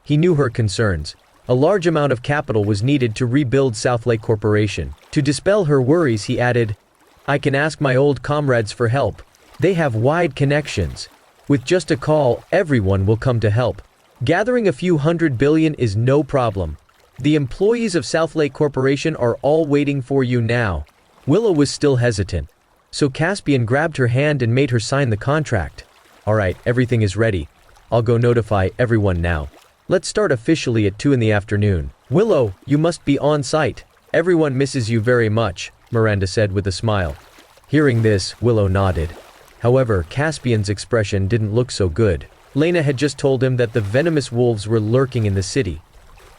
He knew her concerns. A large amount of capital was needed to rebuild Southlake Corporation. To dispel her worries, he added, "I can ask my old comrades for help. They have wide connections. With just a call, everyone will come to help. Gathering a few $100 billion is no problem. The employees of Southlake Corporation are all waiting for you now." Willow was still hesitant, so Caspian grabbed her hand and made her sign the contract. "All right, everything is ready. I'll go notify everyone now. Let's start officially at 2 in the afternoon. Willow, you must be on site. Everyone misses you very much," Miranda said with a smile. Hearing this, Willow nodded. However, Caspian's expression didn't look so good. Lena had just told him that the venomous wolves were lurking in the city.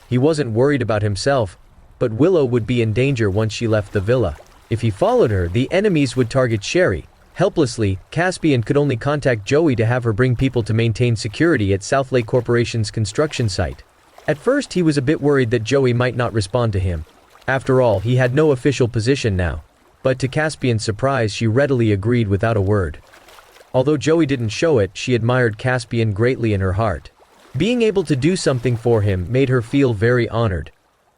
He wasn't worried about himself, but Willow would be in danger once she left the villa. If he followed her, the enemies would target Sherry. Helplessly, Caspian could only contact Joey to have her bring people to maintain security at Southlake Corporation's construction site. At first, he was a bit worried that Joey might not respond to him. After all, he had no official position now. But to Caspian's surprise, she readily agreed without a word. Although Joey didn't show it, she admired Caspian greatly in her heart. Being able to do something for him made her feel very honored.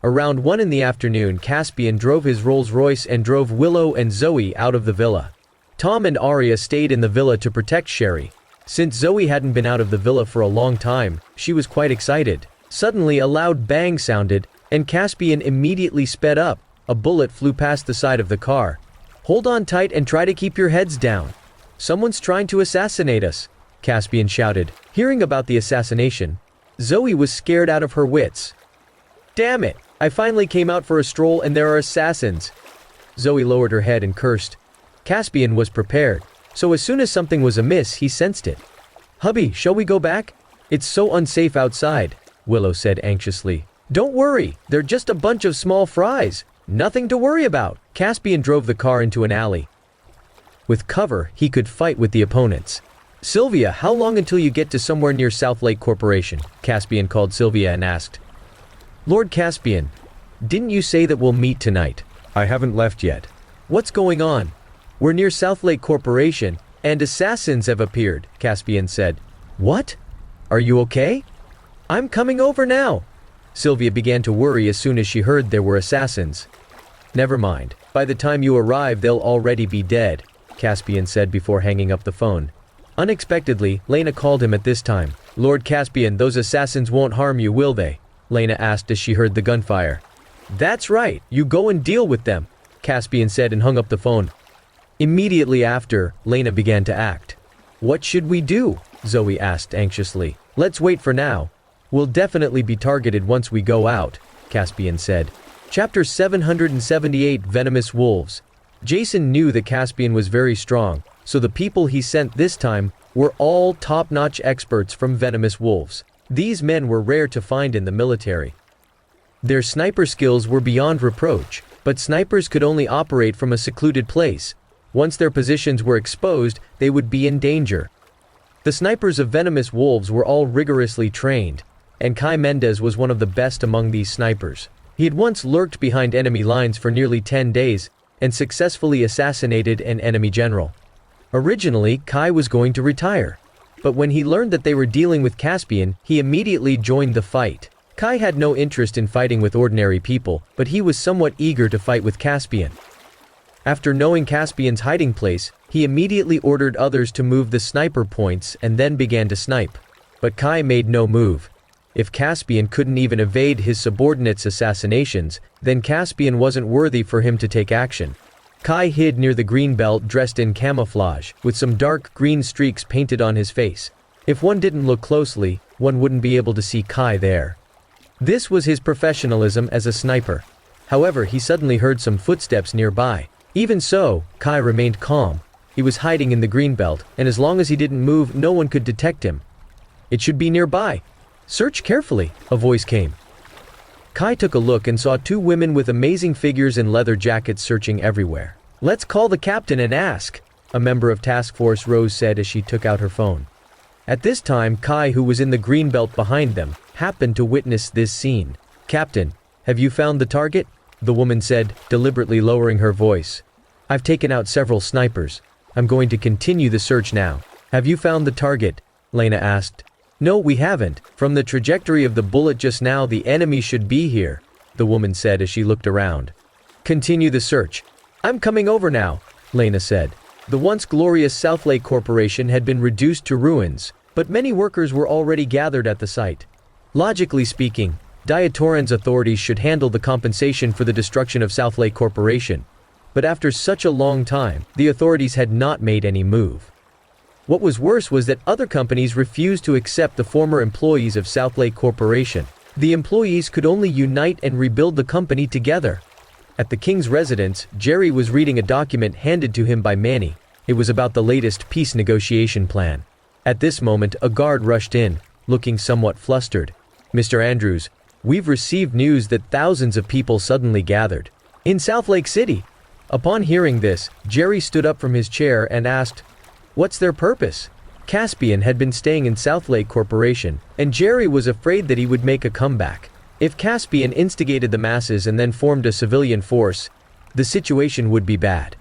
Around 1 in the afternoon, Caspian drove his Rolls-Royce and drove Willow and Zoe out of the villa. Tom and Arya stayed in the villa to protect Sherry. Since Zoe hadn't been out of the villa for a long time, she was quite excited. Suddenly, a loud bang sounded, and Caspian immediately sped up. A bullet flew past the side of the car. "Hold on tight and try to keep your heads down. Someone's trying to assassinate us," Caspian shouted. Hearing about the assassination, Zoe was scared out of her wits. "Damn it! I finally came out for a stroll and there are assassins." Zoe lowered her head and cursed. Caspian was prepared, so as soon as something was amiss, he sensed it. "Hubby, shall we go back? It's so unsafe outside," Willow said anxiously. "Don't worry, they're just a bunch of small fries. Nothing to worry about." Caspian drove the car into an alley. With cover, he could fight with the opponents. "Sylvia, how long until you get to somewhere near Southlake Corporation?" Caspian called Sylvia and asked. "Lord Caspian, didn't you say that we'll meet tonight?" "I haven't left yet." "What's going on?" "We're near Southlake Corporation, and assassins have appeared," Caspian said. "What? Are you okay?" "I'm coming over now." Sylvia began to worry as soon as she heard there were assassins. "Never mind. By the time you arrive, they'll already be dead," Caspian said before hanging up the phone. Unexpectedly, Lena called him at this time. "Lord Caspian, those assassins won't harm you, will they?" Lena asked as she heard the gunfire. "That's right, you go and deal with them," Caspian said and hung up the phone. Immediately after, Lena began to act. "What should we do?" Zoe asked anxiously. "Let's wait for now. We'll definitely be targeted once we go out," Caspian said. Chapter 778 Venomous Wolves. Jason knew that Caspian was very strong, so the people he sent this time were all top-notch experts from venomous wolves. These men were rare to find in the military. Their sniper skills were beyond reproach, but snipers could only operate from a secluded place. Once their positions were exposed, they would be in danger. The snipers of venomous wolves were all rigorously trained, and Kai Mendez was one of the best among these snipers. He had once lurked behind enemy lines for nearly 10 days, and successfully assassinated an enemy general. Originally, Kai was going to retire, but when he learned that they were dealing with Caspian, he immediately joined the fight. Kai had no interest in fighting with ordinary people, but he was somewhat eager to fight with Caspian. After knowing Caspian's hiding place, he immediately ordered others to move the sniper points and then began to snipe. But Kai made no move. If Caspian couldn't even evade his subordinates' assassinations, then Caspian wasn't worthy for him to take action. Kai hid near the greenbelt dressed in camouflage, with some dark green streaks painted on his face. If one didn't look closely, one wouldn't be able to see Kai there. This was his professionalism as a sniper. However, he suddenly heard some footsteps nearby. Even so, Kai remained calm. He was hiding in the greenbelt, and as long as he didn't move, no one could detect him. It should be nearby. Search carefully, a voice came. Kai took a look and saw two women with amazing figures in leather jackets searching everywhere. Let's call the captain and ask, a member of Task Force Rose said as she took out her phone. At this time, Kai, who was in the greenbelt behind them, happened to witness this scene. Captain, have you found the target? The woman said, deliberately lowering her voice. I've taken out several snipers. I'm going to continue the search now. Have you found the target? Lena asked. No, we haven't. From the trajectory of the bullet just now, the enemy should be here, the woman said as she looked around. Continue the search. I'm coming over now, Lena said. The once glorious Southlake Corporation had been reduced to ruins, but many workers were already gathered at the site. Logically speaking, Diatoran's authorities should handle the compensation for the destruction of Southlake Corporation. But after such a long time, the authorities had not made any move. What was worse was that other companies refused to accept the former employees of Southlake Corporation. The employees could only unite and rebuild the company together. At the king's residence, Jerry was reading a document handed to him by Manny. It was about the latest peace negotiation plan. At this moment, a guard rushed in, looking somewhat flustered. Mr. Andrews, we've received news that thousands of people suddenly gathered in Southlake City. Upon hearing this, Jerry stood up from his chair and asked, what's their purpose? Caspian had been staying in Southlake Corporation, and Jerry was afraid that he would make a comeback. If Caspian instigated the masses and then formed a civilian force, the situation would be bad.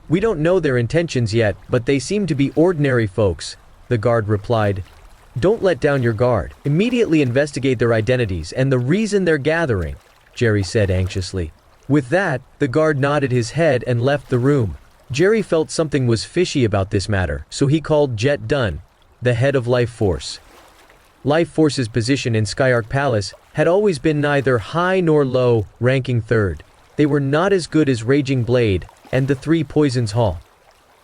We don't know their intentions yet, but they seem to be ordinary folks, the guard replied. Don't let down your guard. Immediately investigate their identities and the reason they're gathering, Jerry said anxiously. With that, the guard nodded his head and left the room. Jerry felt something was fishy about this matter, so he called Jet Dunn, the head of Life Force. Life Force's position in Skyark Palace had always been neither high nor low, ranking third. They were not as good as Raging Blade and the Three Poisons Hall.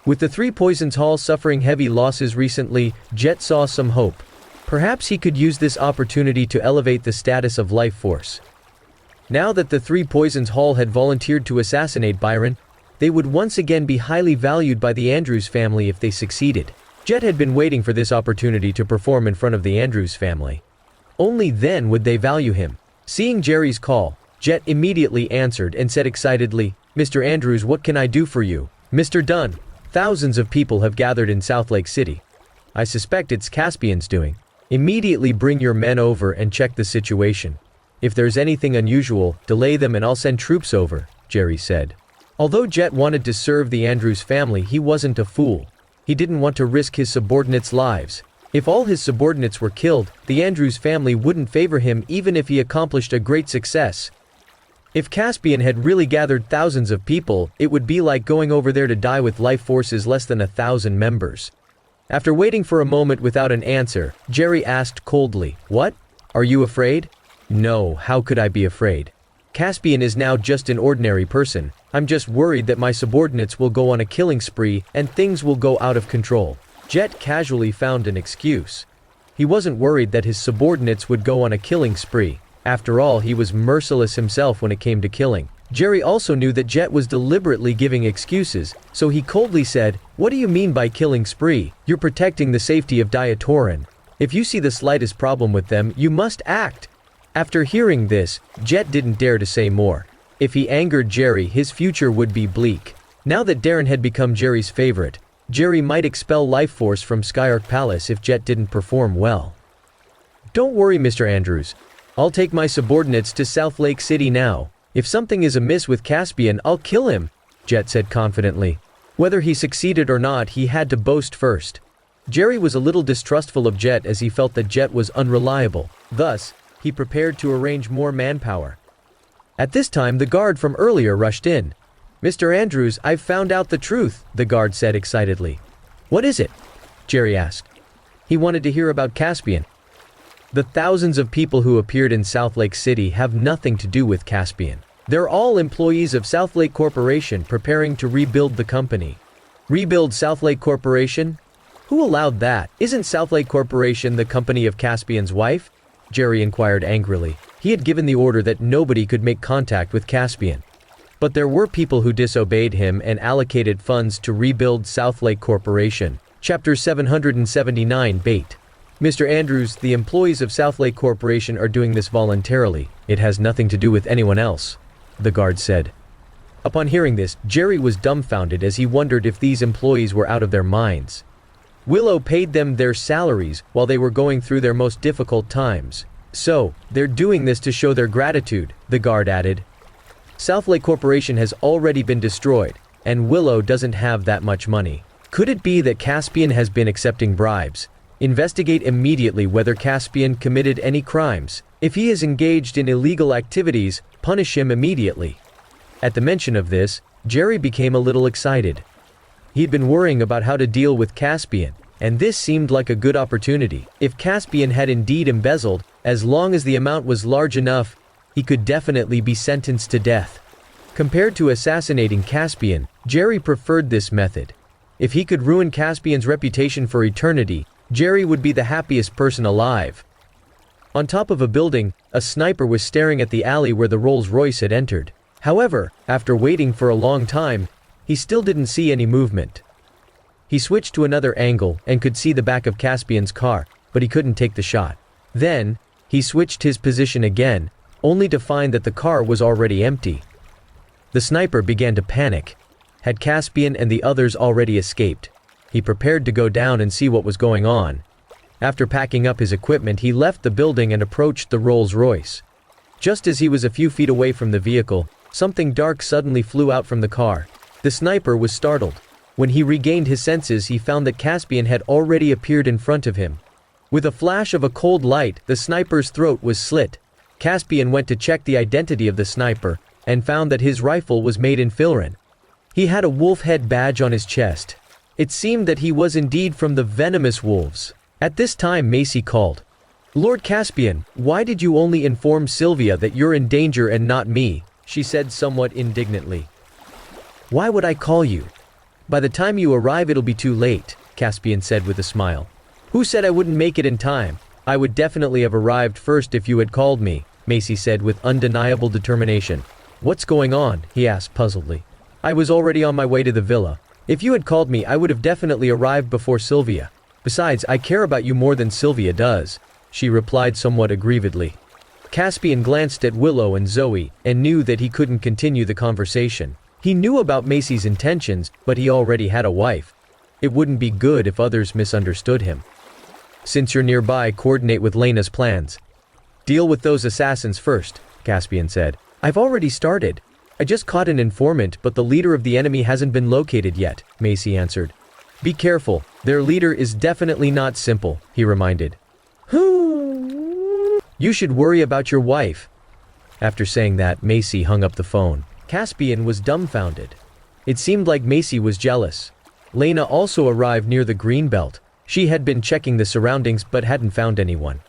With the Three Poisons Hall suffering heavy losses recently, Jet saw some hope. Perhaps he could use this opportunity to elevate the status of Life Force. Now that the Three Poisons Hall had volunteered to assassinate Byron, they would once again be highly valued by the Andrews family if they succeeded. Jet had been waiting for this opportunity to perform in front of the Andrews family. Only then would they value him. Seeing Jerry's call, Jet immediately answered and said excitedly, Mr. Andrews, what can I do for you? Mr. Dunn, thousands of people have gathered in Southlake City. I suspect it's Caspian's doing. Immediately bring your men over and check the situation. If there's anything unusual, delay them and I'll send troops over, Jerry said. Although Jet wanted to serve the Andrews family, he wasn't a fool. He didn't want to risk his subordinates' lives. If all his subordinates were killed, the Andrews family wouldn't favor him even if he accomplished a great success. If Caspian had really gathered thousands of people, it would be like going over there to die with Life Force's less than 1,000 members. After waiting for a moment without an answer, Jerry asked coldly, What? Are you afraid? No, how could I be afraid? Caspian is now just an ordinary person. I'm just worried that my subordinates will go on a killing spree and things will go out of control. Jet casually found an excuse. He wasn't worried that his subordinates would go on a killing spree. After all, he was merciless himself when it came to killing. Jerry also knew that Jet was deliberately giving excuses, so he coldly said, What do you mean by killing spree? You're protecting the safety of Diatoran. If you see the slightest problem with them, you must act. After hearing this, Jet didn't dare to say more. If he angered Jerry, his future would be bleak. Now that Darren had become Jerry's favorite, Jerry might expel Life Force from Skyark Palace if Jet didn't perform well. Don't worry, Mr. Andrews. I'll take my subordinates to Southlake City now. If something is amiss with Caspian, I'll kill him, Jet said confidently. Whether he succeeded or not, he had to boast first. Jerry was a little distrustful of Jet as he felt that Jet was unreliable. Thus, he prepared to arrange more manpower. At this time, the guard from earlier rushed in. Mr. Andrews, I've found out the truth, the guard said excitedly. What is it? Jerry asked. He wanted to hear about Caspian. The thousands of people who appeared in Southlake City have nothing to do with Caspian. They're all employees of Southlake Corporation preparing to rebuild the company. Rebuild Southlake Corporation? Who allowed that? Isn't Southlake Corporation the company of Caspian's wife? Jerry inquired angrily. He had given the order that nobody could make contact with Caspian. But there were people who disobeyed him and allocated funds to rebuild Southlake Corporation. Chapter 779 Bait. Mr. Andrews, the employees of Southlake Corporation are doing this voluntarily. It has nothing to do with anyone else, the guard said. Upon hearing this, Jerry was dumbfounded as he wondered if these employees were out of their minds. Willow paid them their salaries while they were going through their most difficult times. So, they're doing this to show their gratitude, the guard added. Southlake Corporation has already been destroyed, and Willow doesn't have that much money. Could it be that Caspian has been accepting bribes? Investigate immediately whether Caspian committed any crimes. If he is engaged in illegal activities, punish him immediately. At the mention of this, Jerry became a little excited. He'd been worrying about how to deal with Caspian, and this seemed like a good opportunity. If Caspian had indeed embezzled, as long as the amount was large enough, he could definitely be sentenced to death. Compared to assassinating Caspian, Jerry preferred this method. If he could ruin Caspian's reputation for eternity, Jerry would be the happiest person alive. On top of a building, a sniper was staring at the alley where the Rolls-Royce had entered. However, after waiting for a long time, he still didn't see any movement. He switched to another angle and could see the back of Caspian's car, but he couldn't take the shot. Then, he switched his position again, only to find that the car was already empty. The sniper began to panic. Had Caspian and the others already escaped? He prepared to go down and see what was going on. After packing up his equipment, he left the building and approached the Rolls-Royce. Just as he was a few feet away from the vehicle, something dark suddenly flew out from the car. The sniper was startled. When he regained his senses, he found that Caspian had already appeared in front of him. With a flash of a cold light, the sniper's throat was slit. Caspian went to check the identity of the sniper, and found that his rifle was made in Filren. He had a wolf head badge on his chest. It seemed that he was indeed from the venomous wolves. At this time Macy called. "Lord Caspian, why did you only inform Sylvia that you're in danger and not me?" she said somewhat indignantly. "Why would I call you? By the time you arrive it'll be too late," Caspian said with a smile. "Who said I wouldn't make it in time? I would definitely have arrived first if you had called me," Macy said with undeniable determination. "What's going on?" he asked puzzledly. "I was already on my way to the villa. If you had called me I would have definitely arrived before Sylvia. Besides, I care about you more than Sylvia does," she replied somewhat aggrievedly. Caspian glanced at Willow and Zoe, and knew that he couldn't continue the conversation. He knew about Macy's intentions, but he already had a wife. It wouldn't be good if others misunderstood him. "Since you're nearby, coordinate with Lena's plans. Deal with those assassins first," Caspian said. "I've already started. I just caught an informant, but the leader of the enemy hasn't been located yet," Macy answered. "Be careful, their leader is definitely not simple," he reminded. "You should worry about your wife." After saying that, Macy hung up the phone. Caspian was dumbfounded. It seemed like Macy was jealous. Lena also arrived near the Greenbelt. She had been checking the surroundings but hadn't found anyone.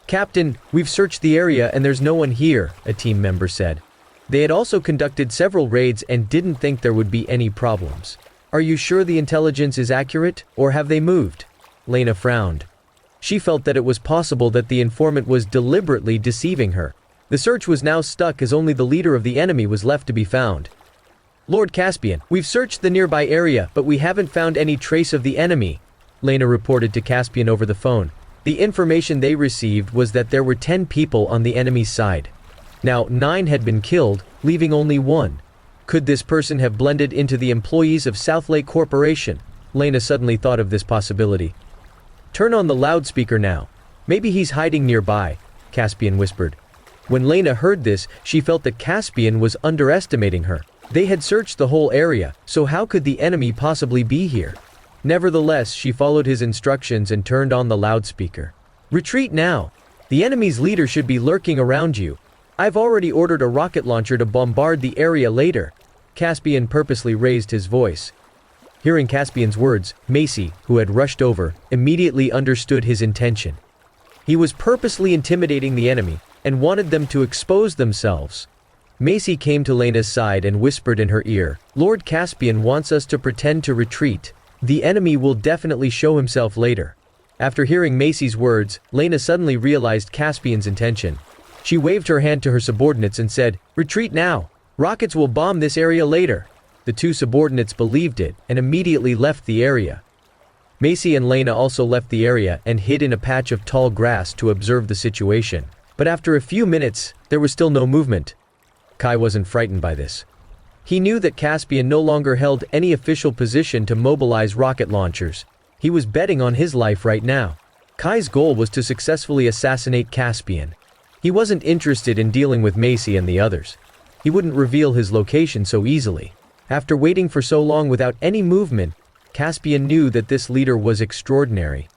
"Captain, we've searched the area and there's no one here," a team member said. They had also conducted several raids and didn't think there would be any problems. "Are you sure the intelligence is accurate, or have they moved?" Lena frowned. She felt that it was possible that the informant was deliberately deceiving her. The search was now stuck as only the leader of the enemy was left to be found. "Lord Caspian, we've searched the nearby area, but we haven't found any trace of the enemy," Lena reported to Caspian over the phone. The information they received was that there were 10 people on the enemy's side. Now, 9 had been killed, leaving only 1. Could this person have blended into the employees of Southlake Corporation? Lena suddenly thought of this possibility. "Turn on the loudspeaker now. Maybe he's hiding nearby," Caspian whispered. When Lena heard this, she felt that Caspian was underestimating her. They had searched the whole area, so how could the enemy possibly be here? Nevertheless, she followed his instructions and turned on the loudspeaker. "Retreat now. The enemy's leader should be lurking around you. I've already ordered a rocket launcher to bombard the area later." Caspian purposely raised his voice. Hearing Caspian's words, Macy, who had rushed over, immediately understood his intention. He was purposely intimidating the enemy, and wanted them to expose themselves. Macy came to Lena's side and whispered in her ear, "Lord Caspian wants us to pretend to retreat. The enemy will definitely show himself later." After hearing Macy's words, Lena suddenly realized Caspian's intention. She waved her hand to her subordinates and said, "Retreat now! Rockets will bomb this area later." The two subordinates believed it and immediately left the area. Macy and Lena also left the area and hid in a patch of tall grass to observe the situation. But after a few minutes, there was still no movement. Kai wasn't frightened by this. He knew that Caspian no longer held any official position to mobilize rocket launchers. He was betting on his life right now. Kai's goal was to successfully assassinate Caspian. He wasn't interested in dealing with Macy and the others. He wouldn't reveal his location so easily. After waiting for so long without any movement, Caspian knew that this leader was extraordinary.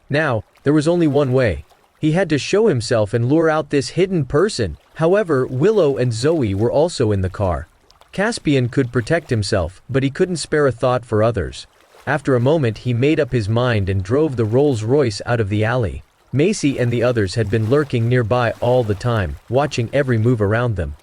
Now, there was only one way. He had to show himself and lure out this hidden person. However, Willow and Zoe were also in the car. Caspian could protect himself, but he couldn't spare a thought for others. After a moment, he made up his mind and drove the Rolls-Royce out of the alley. Macy and the others had been lurking nearby all the time, watching every move around them.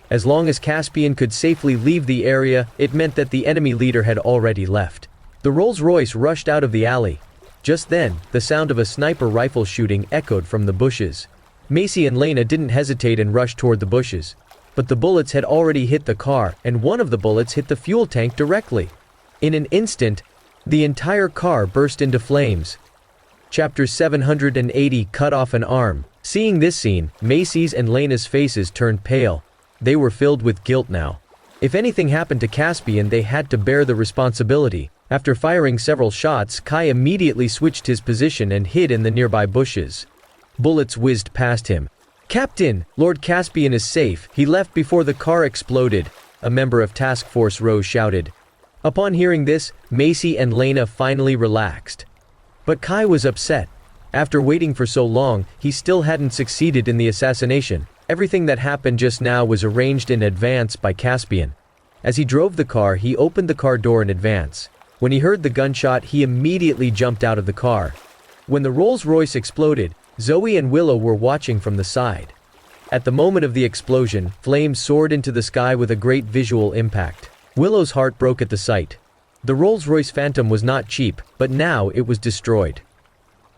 As long as Caspian could safely leave the area, it meant that the enemy leader had already left. The Rolls-Royce rushed out of the alley. Just then, the sound of a sniper rifle shooting echoed from the bushes. Macy and Lena didn't hesitate and rushed toward the bushes. But the bullets had already hit the car, and one of the bullets hit the fuel tank directly. In an instant, the entire car burst into flames. Chapter 780 Cut Off an Arm. Seeing this scene, Macy's and Lena's faces turned pale. They were filled with guilt now. If anything happened to Caspian, they had to bear the responsibility. After firing several shots, Kai immediately switched his position and hid in the nearby bushes. Bullets whizzed past him. "Captain, Lord Caspian is safe. He left before the car exploded," a member of Task Force Rose shouted. Upon hearing this, Macy and Lena finally relaxed. But Kai was upset. After waiting for so long, he still hadn't succeeded in the assassination. Everything that happened just now was arranged in advance by Caspian. As he drove the car, he opened the car door in advance. When he heard the gunshot, he immediately jumped out of the car. When the Rolls-Royce exploded, Zoe and Willow were watching from the side. At the moment of the explosion, flames soared into the sky with a great visual impact. Willow's heart broke at the sight. The Rolls-Royce Phantom was not cheap, but now it was destroyed.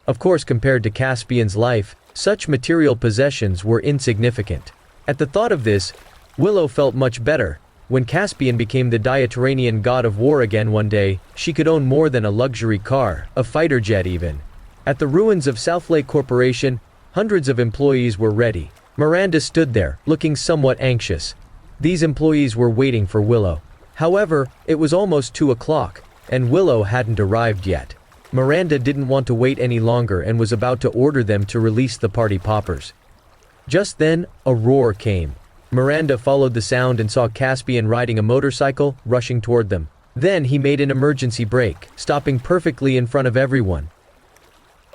Of course, compared to Caspian's life, such material possessions were insignificant. At the thought of this, Willow felt much better. When Caspian became the Diatoranian god of war again one day, she could own more than a luxury car, a fighter jet even. At the ruins of Southlake Corporation, hundreds of employees were ready. Miranda stood there, looking somewhat anxious. These employees were waiting for Willow. However, it was almost 2 o'clock, and Willow hadn't arrived yet. Miranda didn't want to wait any longer and was about to order them to release the party poppers. Just then, a roar came. Miranda followed the sound and saw Caspian riding a motorcycle, rushing toward them. Then he made an emergency brake, stopping perfectly in front of everyone.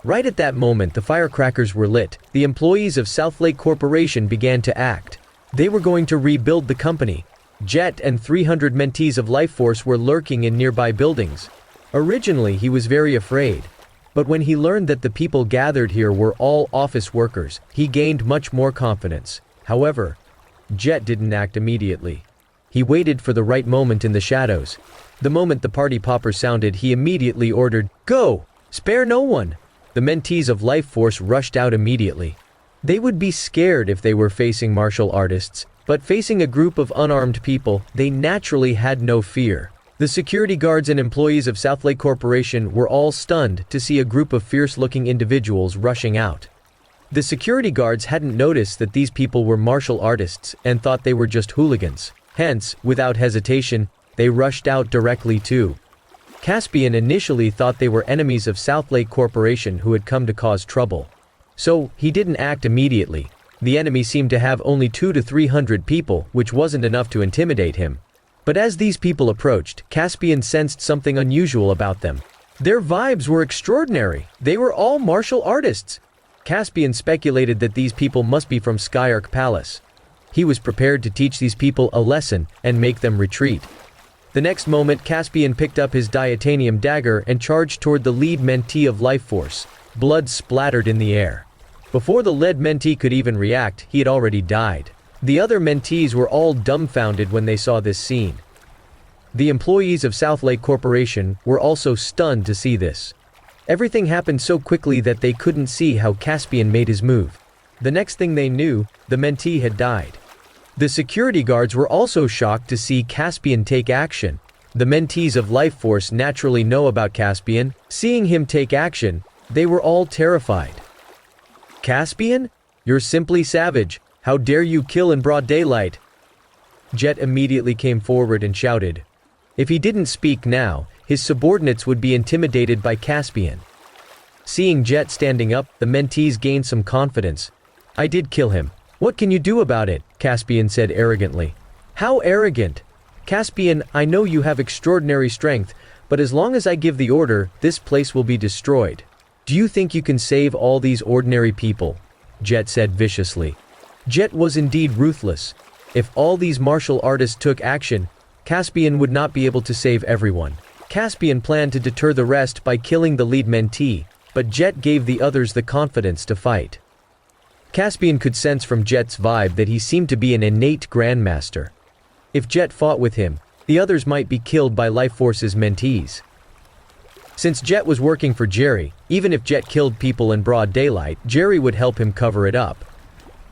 Right at that moment, the firecrackers were lit. The employees of Southlake Corporation began to act. They were going to rebuild the company. Jet and 300 mentees of Life Force were lurking in nearby buildings. Originally, he was very afraid. But when he learned that the people gathered here were all office workers, he gained much more confidence. However, Jet didn't act immediately. He waited for the right moment in the shadows. The moment the party popper sounded, he immediately ordered, "Go! Spare no one!" The mentees of Life Force rushed out immediately. They would be scared if they were facing martial artists, but facing a group of unarmed people, they naturally had no fear. The security guards and employees of Southlake Corporation were all stunned to see a group of fierce-looking individuals rushing out. The security guards hadn't noticed that these people were martial artists and thought they were just hooligans. Hence, without hesitation, they rushed out directly to Caspian. Initially thought they were enemies of Southlake Corporation who had come to cause trouble. So, he didn't act immediately. The enemy seemed to have only 200 to 300 people, which wasn't enough to intimidate him. But as these people approached, Caspian sensed something unusual about them. Their vibes were extraordinary. They were all martial artists. Caspian speculated that these people must be from Skyark Palace. He was prepared to teach these people a lesson and make them retreat. The next moment, Caspian picked up his diatanium dagger and charged toward the lead mentee of Life Force. Blood splattered in the air. Before the lead mentee could even react, he had already died. The other mentees were all dumbfounded when they saw this scene. The employees of South Lake Corporation were also stunned to see this. Everything happened so quickly that they couldn't see how Caspian made his move. The next thing they knew, the mentee had died. The security guards were also shocked to see Caspian take action. The mentees of Life Force naturally know about Caspian. Seeing him take action, they were all terrified. "Caspian? You're simply savage. How dare you kill in broad daylight?" Jet immediately came forward and shouted. If he didn't speak now, his subordinates would be intimidated by Caspian. Seeing Jet standing up, the mentees gained some confidence. "I did kill him. What can you do about it?" Caspian said arrogantly. "How arrogant? Caspian, I know you have extraordinary strength, but as long as I give the order, this place will be destroyed. Do you think you can save all these ordinary people?" Jet said viciously. Jet was indeed ruthless. If all these martial artists took action, Caspian would not be able to save everyone. Caspian planned to deter the rest by killing the lead mentee, but Jet gave the others the confidence to fight. Caspian could sense from Jet's vibe that he seemed to be an innate grandmaster. If Jet fought with him, the others might be killed by Life Force's mentees. Since Jet was working for Jerry, even if Jet killed people in broad daylight, Jerry would help him cover it up.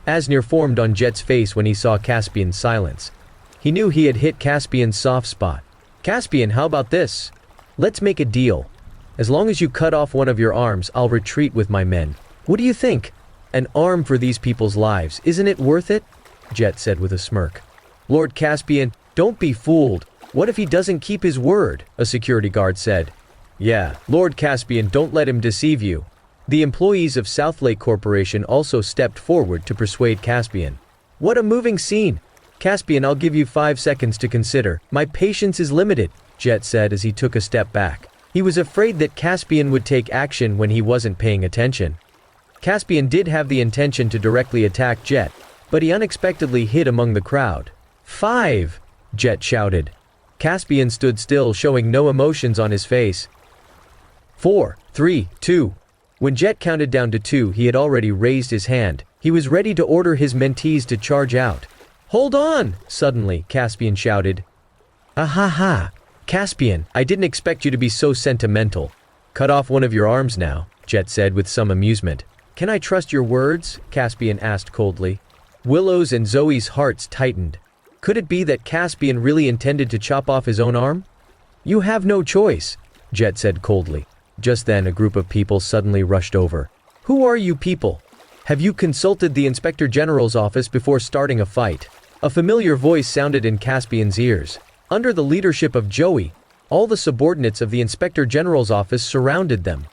Asneer formed on Jet's face when he saw Caspian's silence. He knew he had hit Caspian's soft spot. "Caspian, how about this? Let's make a deal. As long as you cut off one of your arms, I'll retreat with my men. What do you think? An arm for these people's lives, isn't it worth it?" Jet said with a smirk. "Lord Caspian, don't be fooled. What if he doesn't keep his word?" a security guard said. "Yeah, Lord Caspian, don't let him deceive you." The employees of South Lake Corporation also stepped forward to persuade Caspian. "What a moving scene! Caspian, I'll give you 5 seconds to consider. My patience is limited," Jet said as he took a step back. He was afraid that Caspian would take action when he wasn't paying attention. Caspian did have the intention to directly attack Jet, but he unexpectedly hid among the crowd. 5! Jet shouted. Caspian stood still, showing no emotions on his face. 4, 3, 2. When Jet counted down to 2, he had already raised his hand. He was ready to order his mentees to charge out. "Hold on!" Suddenly, Caspian shouted. "Ahaha! Caspian, I didn't expect you to be so sentimental. Cut off one of your arms now," Jet said with some amusement. "Can I trust your words?" Caspian asked coldly. Willow's and Zoe's hearts tightened. Could it be that Caspian really intended to chop off his own arm? "You have no choice," Jet said coldly. Just then, a group of people suddenly rushed over. "Who are you people? Have you consulted the Inspector General's office before starting a fight?" A familiar voice sounded in Caspian's ears. Under the leadership of Joey, all the subordinates of the Inspector General's office surrounded them.